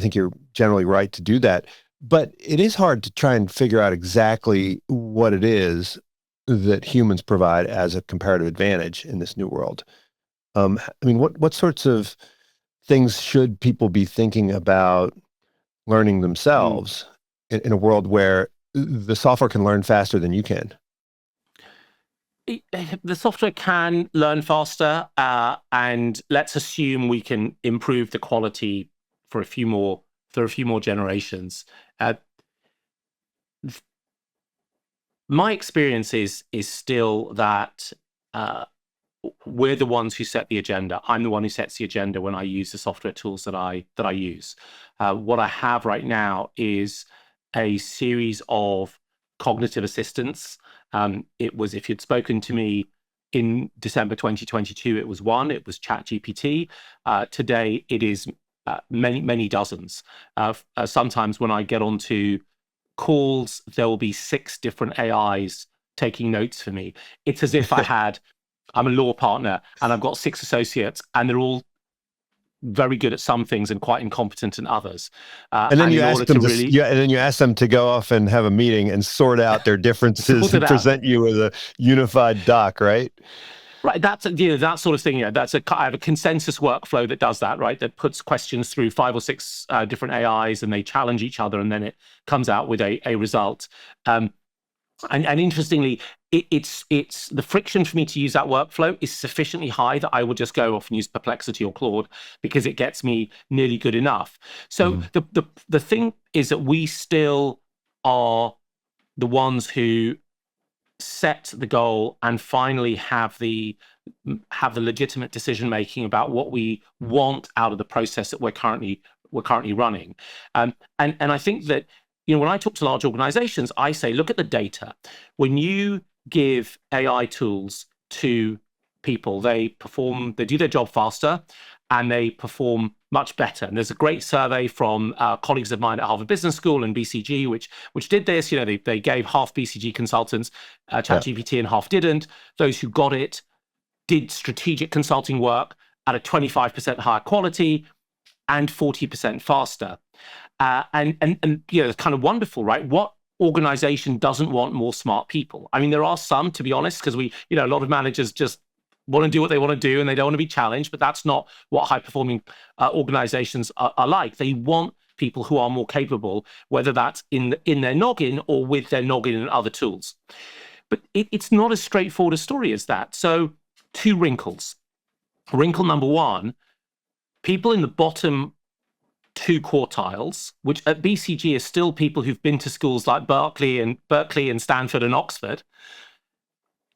think you're generally right to do that. But it is hard to try and figure out exactly what it is that humans provide as a comparative advantage in this new world. I mean, what sorts of things should people be thinking about learning themselves in a world where the software can learn faster than you can? The software can learn faster, and let's assume we can improve the quality for a few more generations. My experience is still that we're the ones who set the agenda. I'm the one who sets the agenda when I use the software tools that I use. What I have right now is a series of cognitive assistants. It was, if you'd spoken to me in December 2022, it was one. It was ChatGPT. Today, it is many dozens. Sometimes when I get onto calls, there will be 6 different AIs taking notes for me. It's as if I'm a law partner and I've got 6 associates, and they're all very good at some things and quite incompetent in others. And then you ask them to go off and have a meeting and sort out their differences and present you with a unified doc, right? Right, that's that sort of thing. Yeah, I have a consensus workflow that does that, right? That puts questions through 5 or 6 different AIs, and they challenge each other, and then it comes out with a result. And interestingly, it's the friction for me to use that workflow is sufficiently high that I will just go off and use Perplexity or Claude because it gets me nearly good enough. So the thing is that we still are the ones who set the goal and finally have the legitimate decision making about what we want out of the process that we're currently running. And I think that when I talk to large organizations, I say, look at the data. When you give AI tools to people, they do their job faster and they perform much better. And there's a great survey from colleagues of mine at Harvard Business School and BCG, which did this. They gave half BCG consultants ChatGPT and half didn't. Those who got it did strategic consulting work at a 25% higher quality and 40% faster. And it's kind of wonderful, right? What organization doesn't want more smart people? I mean, there are some, to be honest, because a lot of managers just want to do what they want to do and they don't want to be challenged, but that's not what high-performing organizations are like. They want people who are more capable, whether that's in their noggin or with their noggin and other tools. But it's not as straightforward a story as that. So 2 wrinkles. Wrinkle number 1, people in the bottom 2 quartiles, which at BCG is still people who've been to schools like Berkeley and Stanford and Oxford,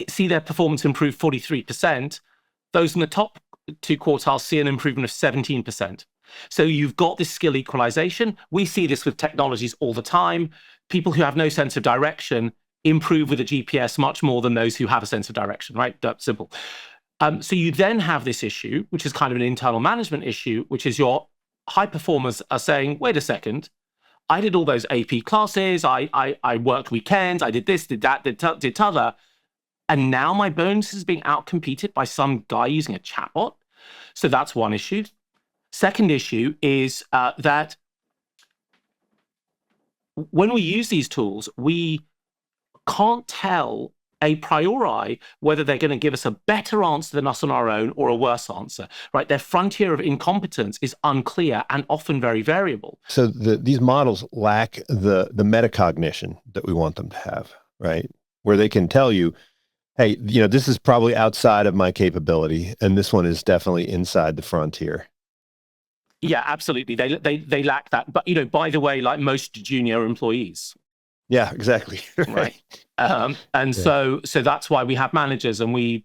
see their performance improve 43%. Those in the top 2 quartiles see an improvement of 17%. So you've got this skill equalization. We see this with technologies all the time. People who have no sense of direction improve with a GPS much more than those who have a sense of direction, right? That's simple. So you then have this issue, which is kind of an internal management issue, which is your high performers are saying, wait a second, I did all those AP classes, I worked weekends, I did this, did that, did t'other. And now my bonus is being outcompeted by some guy using a chatbot. So that's one issue. Second issue is that when we use these tools, we can't tell a priori whether they're going to give us a better answer than us on our own or a worse answer, right? Their frontier of incompetence is unclear and often very variable. So these models lack the metacognition that we want them to have, right? Where they can tell you, hey, this is probably outside of my capability, and this one is definitely inside the frontier. Yeah, absolutely. They lack that. But, by the way, like most junior employees. Yeah, exactly. Right. So that's why we have managers, and we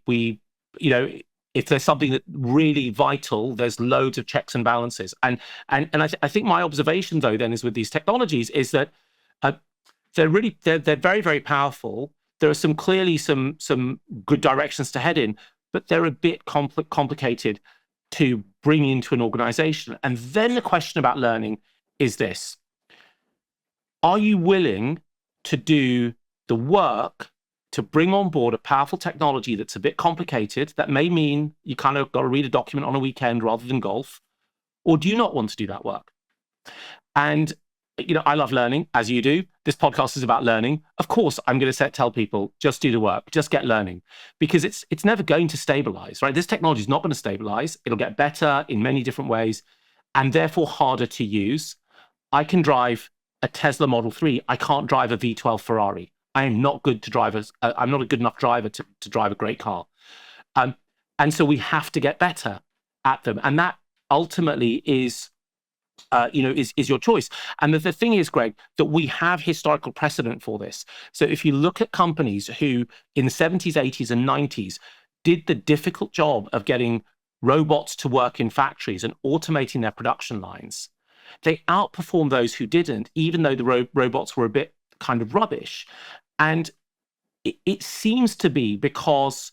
if there's something that really vital, there's loads of checks and balances. And I think my observation though then is with these technologies is that they're very, very powerful. There are clearly some good directions to head in, but they're a bit complicated to bring into an organization. And then the question about learning is this: are you willing to do the work to bring on board a powerful technology that's a bit complicated, that may mean you kind of got to read a document on a weekend rather than golf, or do you not want to do that work? And I love learning, as you do. This podcast is about learning. Of course, I'm going to tell people, just do the work, just get learning, because it's never going to stabilize, right? This technology is not going to stabilize. It'll get better in many different ways, and therefore harder to use. I can drive a Tesla Model 3. I can't drive a V12 Ferrari. I am not good to drive. I'm not a good enough driver to drive a great car. And so we have to get better at them. And that ultimately is your choice. And the thing is, Greg, that we have historical precedent for this. So if you look at companies who in the 70s, 80s, and 90s did the difficult job of getting robots to work in factories and automating their production lines, they outperformed those who didn't, even though the robots were a bit kind of rubbish. And it seems to be because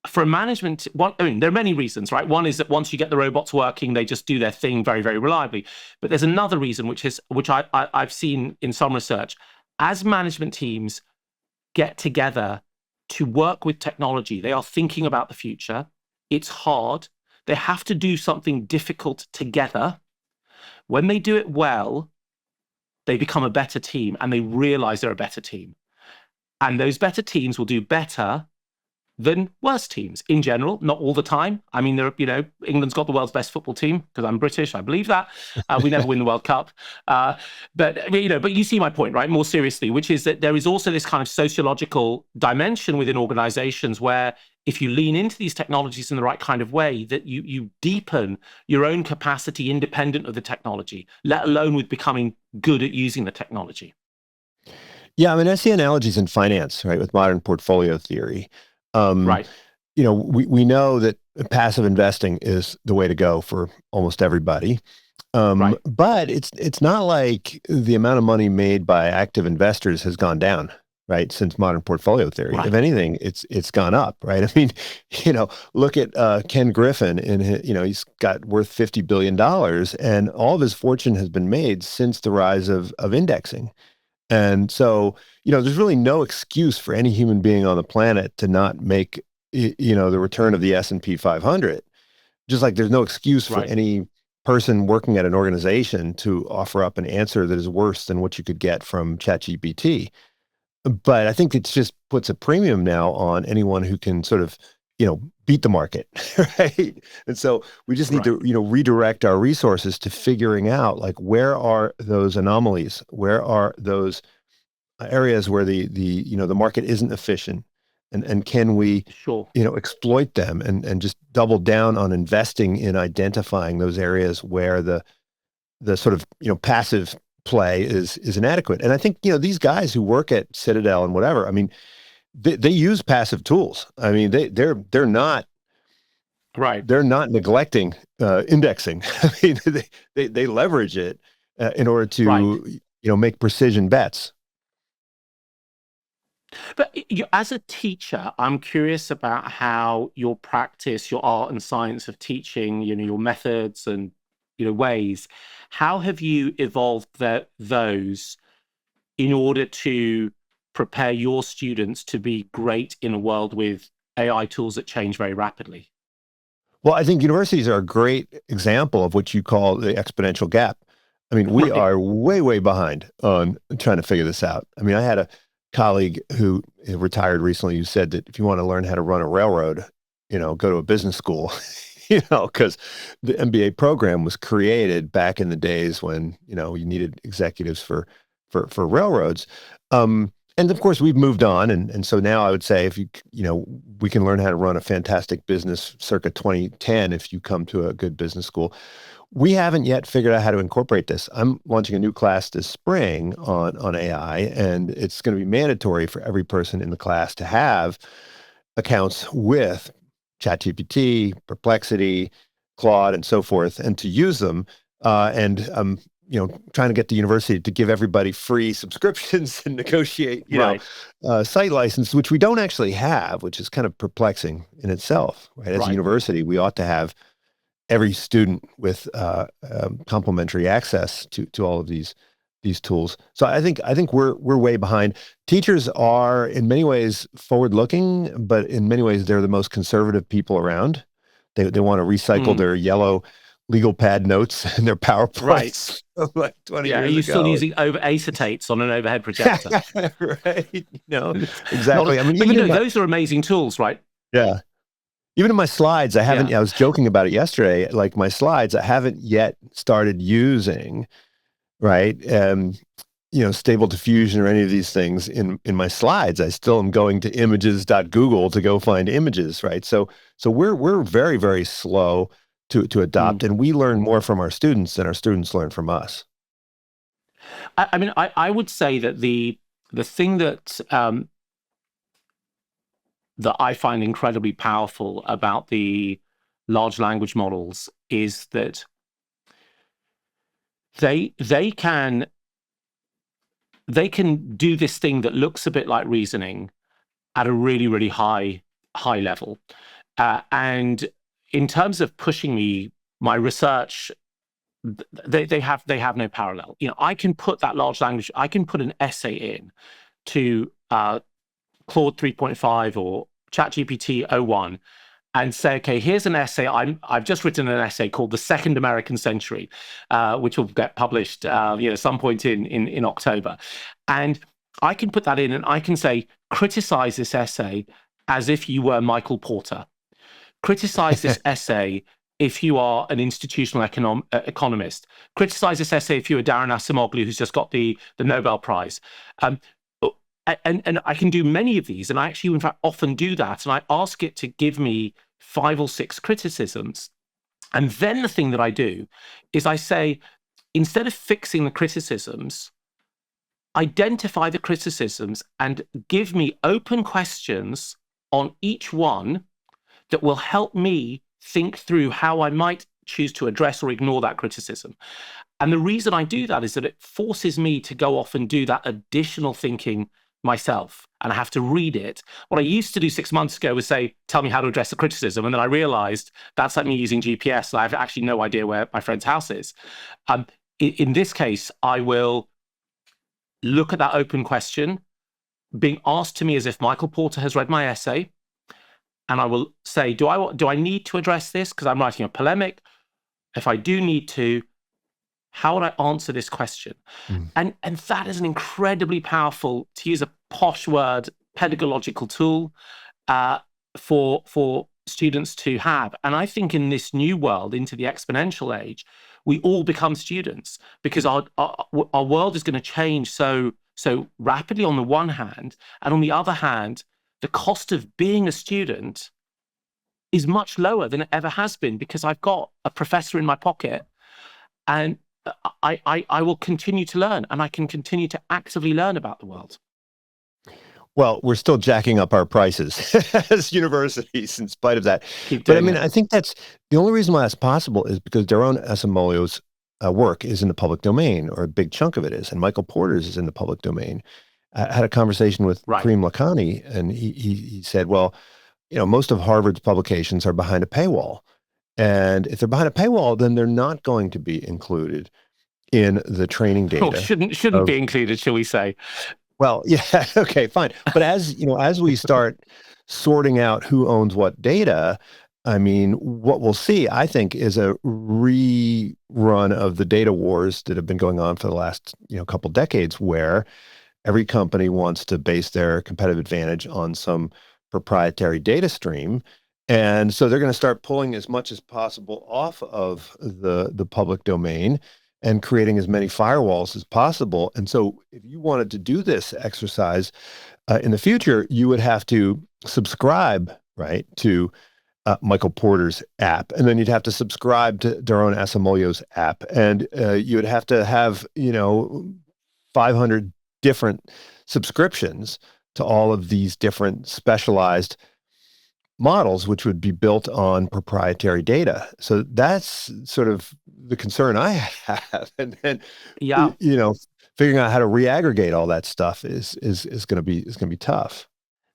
for management, there are many reasons, right? One is that once you get the robots working, they just do their thing very, very reliably. But there's another reason, which I've seen in some research. As management teams get together to work with technology, they are thinking about the future. It's hard. They have to do something difficult together. When they do it well, they become a better team and they realize they're a better team. And those better teams will do better than worse teams in general, not all the time. I mean, England's got the world's best football team because I'm British. I believe that. We never win the World Cup. But you see my point, right? More seriously, which is that there is also this kind of sociological dimension within organizations where if you lean into these technologies in the right kind of way, that you deepen your own capacity independent of the technology, let alone with becoming good at using the technology. Yeah, I mean, I see analogies in finance, right, with modern portfolio theory. Right. We know that passive investing is the way to go for almost everybody. Right. But it's not like the amount of money made by active investors has gone down, right, since modern portfolio theory. Right. If anything, it's gone up, right? I mean, look at Ken Griffin, and he's got worth $50 billion, and all of his fortune has been made since the rise of indexing. And so, there's really no excuse for any human being on the planet to not make, the return of the S&P 500. Just like there's no excuse for any person working at an organization to offer up an answer that is worse than what you could get from ChatGPT. But I think it just puts a premium now on anyone who can sort of, beat the market, right? And so we just need to, redirect our resources to figuring out, like, where are those anomalies? Where are those areas where the market isn't efficient? And can we, exploit them and just double down on investing in identifying those areas where the sort of, passive play is inadequate. And I think, these guys who work at Citadel and whatever, I mean, they use passive tools. I mean, they're not They're not neglecting indexing. I mean, they leverage it in order to make precision bets. But as a teacher, I'm curious about how your practice, your art and science of teaching, your methods and ways. How have you evolved those in order to prepare your students to be great in a world with AI tools that change very rapidly? Well, I think universities are a great example of what you call the exponential gap. I mean, we Right. are way, way behind on trying to figure this out. I mean, I had a colleague who retired recently who said that if you want to learn how to run a railroad, go to a business school, because the MBA program was created back in the days when, you needed executives for railroads. And of course, we've moved on, and so now I would say if we can learn how to run a fantastic business circa 2010 if you come to a good business school. We haven't yet figured out how to incorporate this. I'm launching a new class this spring on AI, and it's going to be mandatory for every person in the class to have accounts with ChatGPT, Perplexity, Claude, and so forth, and to use them. And trying to get the university to give everybody free subscriptions and negotiate, Right. site license, which we don't actually have, which is kind of perplexing in itself, right? As a Right. university, we ought to have every student with complimentary access to all of these tools. So I think we're way behind. Teachers are in many ways forward looking, but in many ways they're the most conservative people around. They want to recycle their yellow legal pad notes and their PowerPoints from like 20 Yeah. Are years you ago. still using acetates on an overhead projector? Right. Exactly. I mean, but even those are amazing tools, right? yeah. Even in my slides, I haven't, Yeah. I was joking about it yesterday, like my slides, I haven't yet started using, right? Stable diffusion or any of these things in my slides. I still am going to images.google to go find images, right? So we're very, very slow to adopt, and we learn more from our students than our students learn from us. I mean, I would say that the thing that that I find incredibly powerful about the large language models is that they can do this thing that looks a bit like reasoning at a really, really high level. And in terms of pushing my research, they have no parallel. I can put that large language, I can put an essay in to Claude 3.5 or ChatGPT 01 and say, okay, here's an essay. I've just written an essay called "The Second American Century," which will get published, some point in October, and I can put that in, and I can say, criticize this essay as if you were Michael Porter. Criticize this essay if you are an institutional economist. Criticize this essay if you're Darren Acemoglu, who's just got the Nobel Prize. And I can do many of these, and I actually, in fact, often do that. And I ask it to give me 5 or 6 criticisms. And then the thing that I do is I say, instead of fixing the criticisms, identify the criticisms and give me open questions on each one that will help me think through how I might choose to address or ignore that criticism. And the reason I do that is that it forces me to go off and do that additional thinking myself, and I have to read it. What I used to do 6 months ago was say, tell me how to address the criticism. And then I realized that's like me using GPS. And I have actually no idea where my friend's house is. In this case, I will look at that open question being asked to me as if Michael Porter has read my essay. And I will say, do I need to address this? Because I'm writing a polemic. If I do need to, how would I answer this question? And that is an incredibly powerful, to use a posh word, pedagogical tool for students to have. And I think in this new world, into the exponential age, we all become students, because our world is going to change so rapidly on the one hand, and on the other hand, the cost of being a student is much lower than it ever has been, because I've got a professor in my pocket, and I will continue to learn, and I can continue to actively learn about the world. Well, we're still jacking up our prices as universities in spite of that. Keep But I doing mean, it. I think that's the only reason why that's possible is because Daron Acemoglu's work is in the public domain, or a big chunk of it is, and Michael Porter's is in the public domain. I had a conversation with Right. Kareem Lakhani, and he said, well, most of Harvard's publications are behind a paywall. And if they're behind a paywall, then they're not going to be included in the training data. Or shouldn't be included, shall we say? Well, yeah, okay, fine. But as we start sorting out who owns what data, I mean, what we'll see, I think, is a rerun of the data wars that have been going on for the last, couple decades, where every company wants to base their competitive advantage on some proprietary data stream. And so they're going to start pulling as much as possible off of the public domain and creating as many firewalls as possible. And so if you wanted to do this exercise in the future, you would have to subscribe, right, to Michael Porter's app, and then you'd have to subscribe to Daron Acemoglu's app, and you would have to have 500 different subscriptions to all of these different specialized models, which would be built on proprietary data. So that's sort of the concern I have. And then, Yeah, figuring out how to reaggregate all that stuff is going to be tough.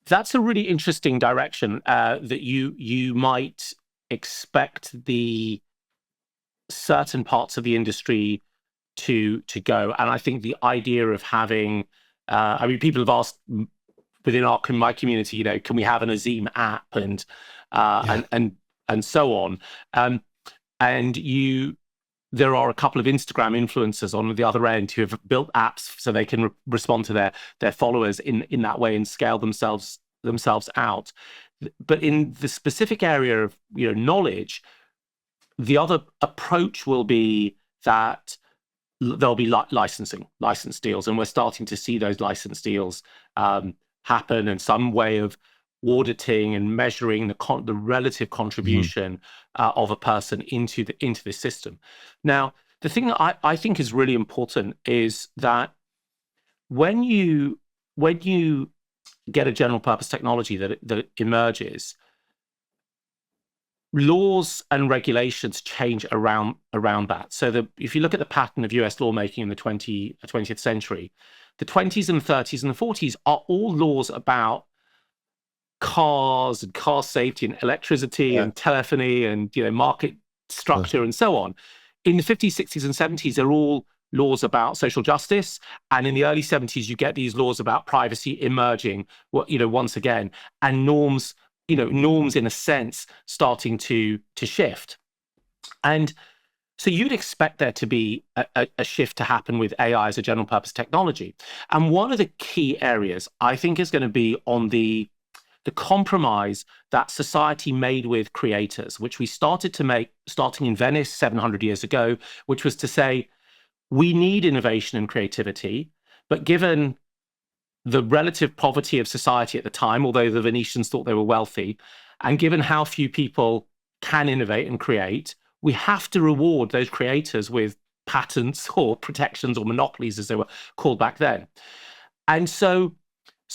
that's a really interesting direction that you might expect the certain parts of the industry to go. And I think the idea of having, I mean, people have asked within my community, can we have an Azeem app and so on. And there are a couple of Instagram influencers on the other end who have built apps so they can respond to their followers in that way and scale themselves out. But in the specific area of knowledge, the other approach will be that there'll be license deals, and we're starting to see those license deals happen, and some way of auditing and measuring the relative contribution of a person into the system. Now, the thing that I think is really important is that when you get a general purpose technology that emerges, laws and regulations change around that. So if you look at the pattern of US lawmaking in the 20th century, the 20s and 30s and the 40s are all laws about cars and car safety and electricity and telephony and market structure and so on. In the 50s, 60s, and 70s, they're all laws about social justice, and in the early 70s, you get these laws about privacy emerging. Once again, and norms in a sense starting to shift. And so you'd expect there to be a shift to happen with AI as a general purpose technology. And one of the key areas I think is going to be on the compromise that society made with creators, which we started to make starting in Venice 700 years ago, which was to say, we need innovation and creativity, but given the relative poverty of society at the time, although the Venetians thought they were wealthy, and given how few people can innovate and create, we have to reward those creators with patents or protections or monopolies, as they were called back then. And so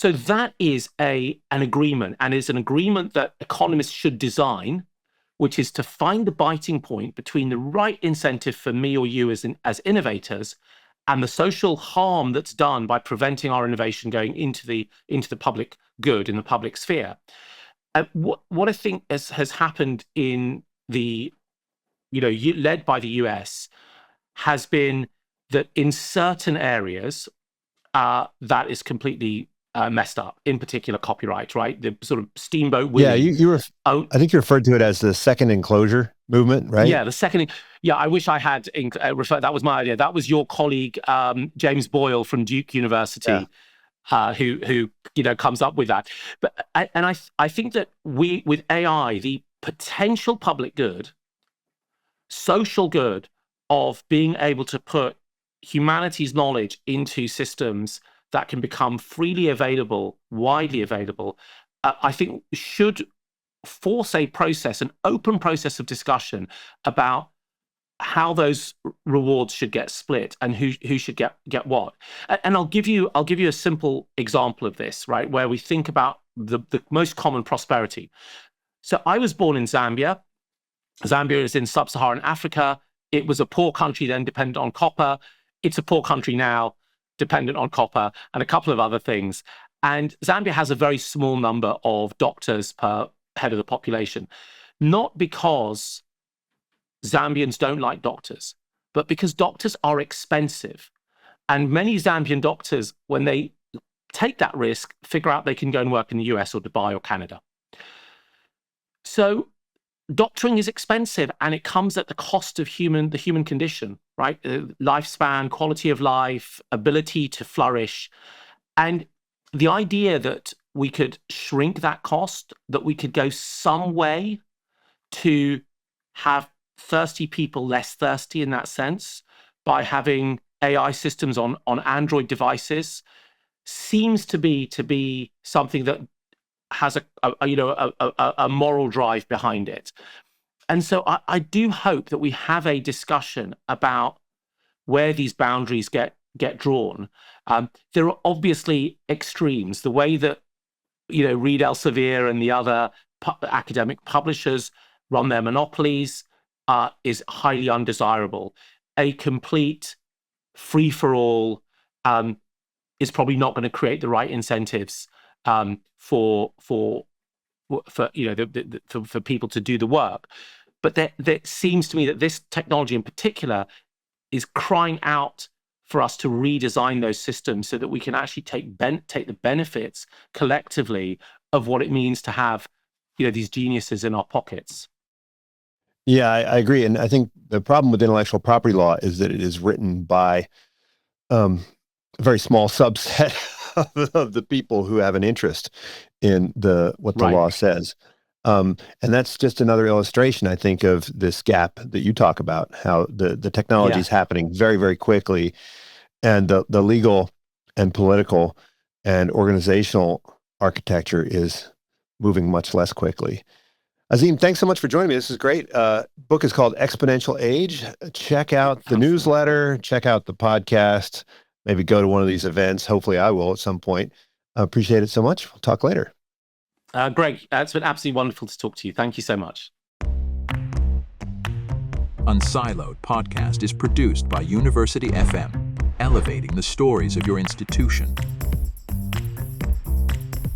that is an agreement, and is an agreement that economists should design, which is to find the biting point between the right incentive for me or you as innovators and the social harm that's done by preventing our innovation going into the public good, in the public sphere. What I think has happened in the, led by the US, has been that in certain areas, that is completely messed up, in particular copyright, right? The sort of Steamboat Willie. Yeah, I think you referred to it as the second enclosure movement, right? Yeah, the second. Yeah, I wish I had referred. That was my idea. That was your colleague, James Boyle from Duke University, who comes up with that. But I think that with AI, the potential public good, social good of being able to put humanity's knowledge into systems that can become freely available, widely available, I think should force an open process of discussion about how those rewards should get split and who should get what. And I'll give you a simple example of this, right, where we think about the most common prosperity. So I was born in Zambia. Zambia is in sub-Saharan Africa. It was a poor country then, dependent on copper. It's a poor country now, dependent on copper and a couple of other things. And Zambia has a very small number of doctors per head of the population, not because Zambians don't like doctors, but because doctors are expensive. And many Zambian doctors, when they take that risk, figure out they can go and work in the US or Dubai or Canada. So doctoring is expensive, and it comes at the cost of the human condition, right? Lifespan, quality of life, ability to flourish. And the idea that we could shrink that cost, that we could go some way to have thirsty people less thirsty in that sense by having AI systems on Android devices, seems to be something that has a moral drive behind it. And so I do hope that we have a discussion about where these boundaries get drawn. There are obviously extremes. The way that Reed Elsevier and the other academic publishers run their monopolies is highly undesirable. A complete free-for-all is probably not going to create the right incentives for people to do the work. But there seems to me that this technology in particular is crying out for us to redesign those systems so that we can actually take the benefits collectively of what it means to have these geniuses in our pockets. Yeah, I agree. And I think the problem with intellectual property law is that it is written by a very small subset of the people who have an interest in what the law says. And that's just another illustration, I think, of this gap that you talk about, how the technology is happening very, very quickly, and the legal and political and organizational architecture is moving much less quickly. Azeem, thanks so much for joining me. This is great. Book is called Exponential Age. Check out the newsletter, check out the podcast, maybe go to one of these events. Hopefully I will at some point. I appreciate it so much. We'll talk later. Greg, it's been absolutely wonderful to talk to you. Thank you so much. Unsiloed podcast is produced by University FM, elevating the stories of your institution.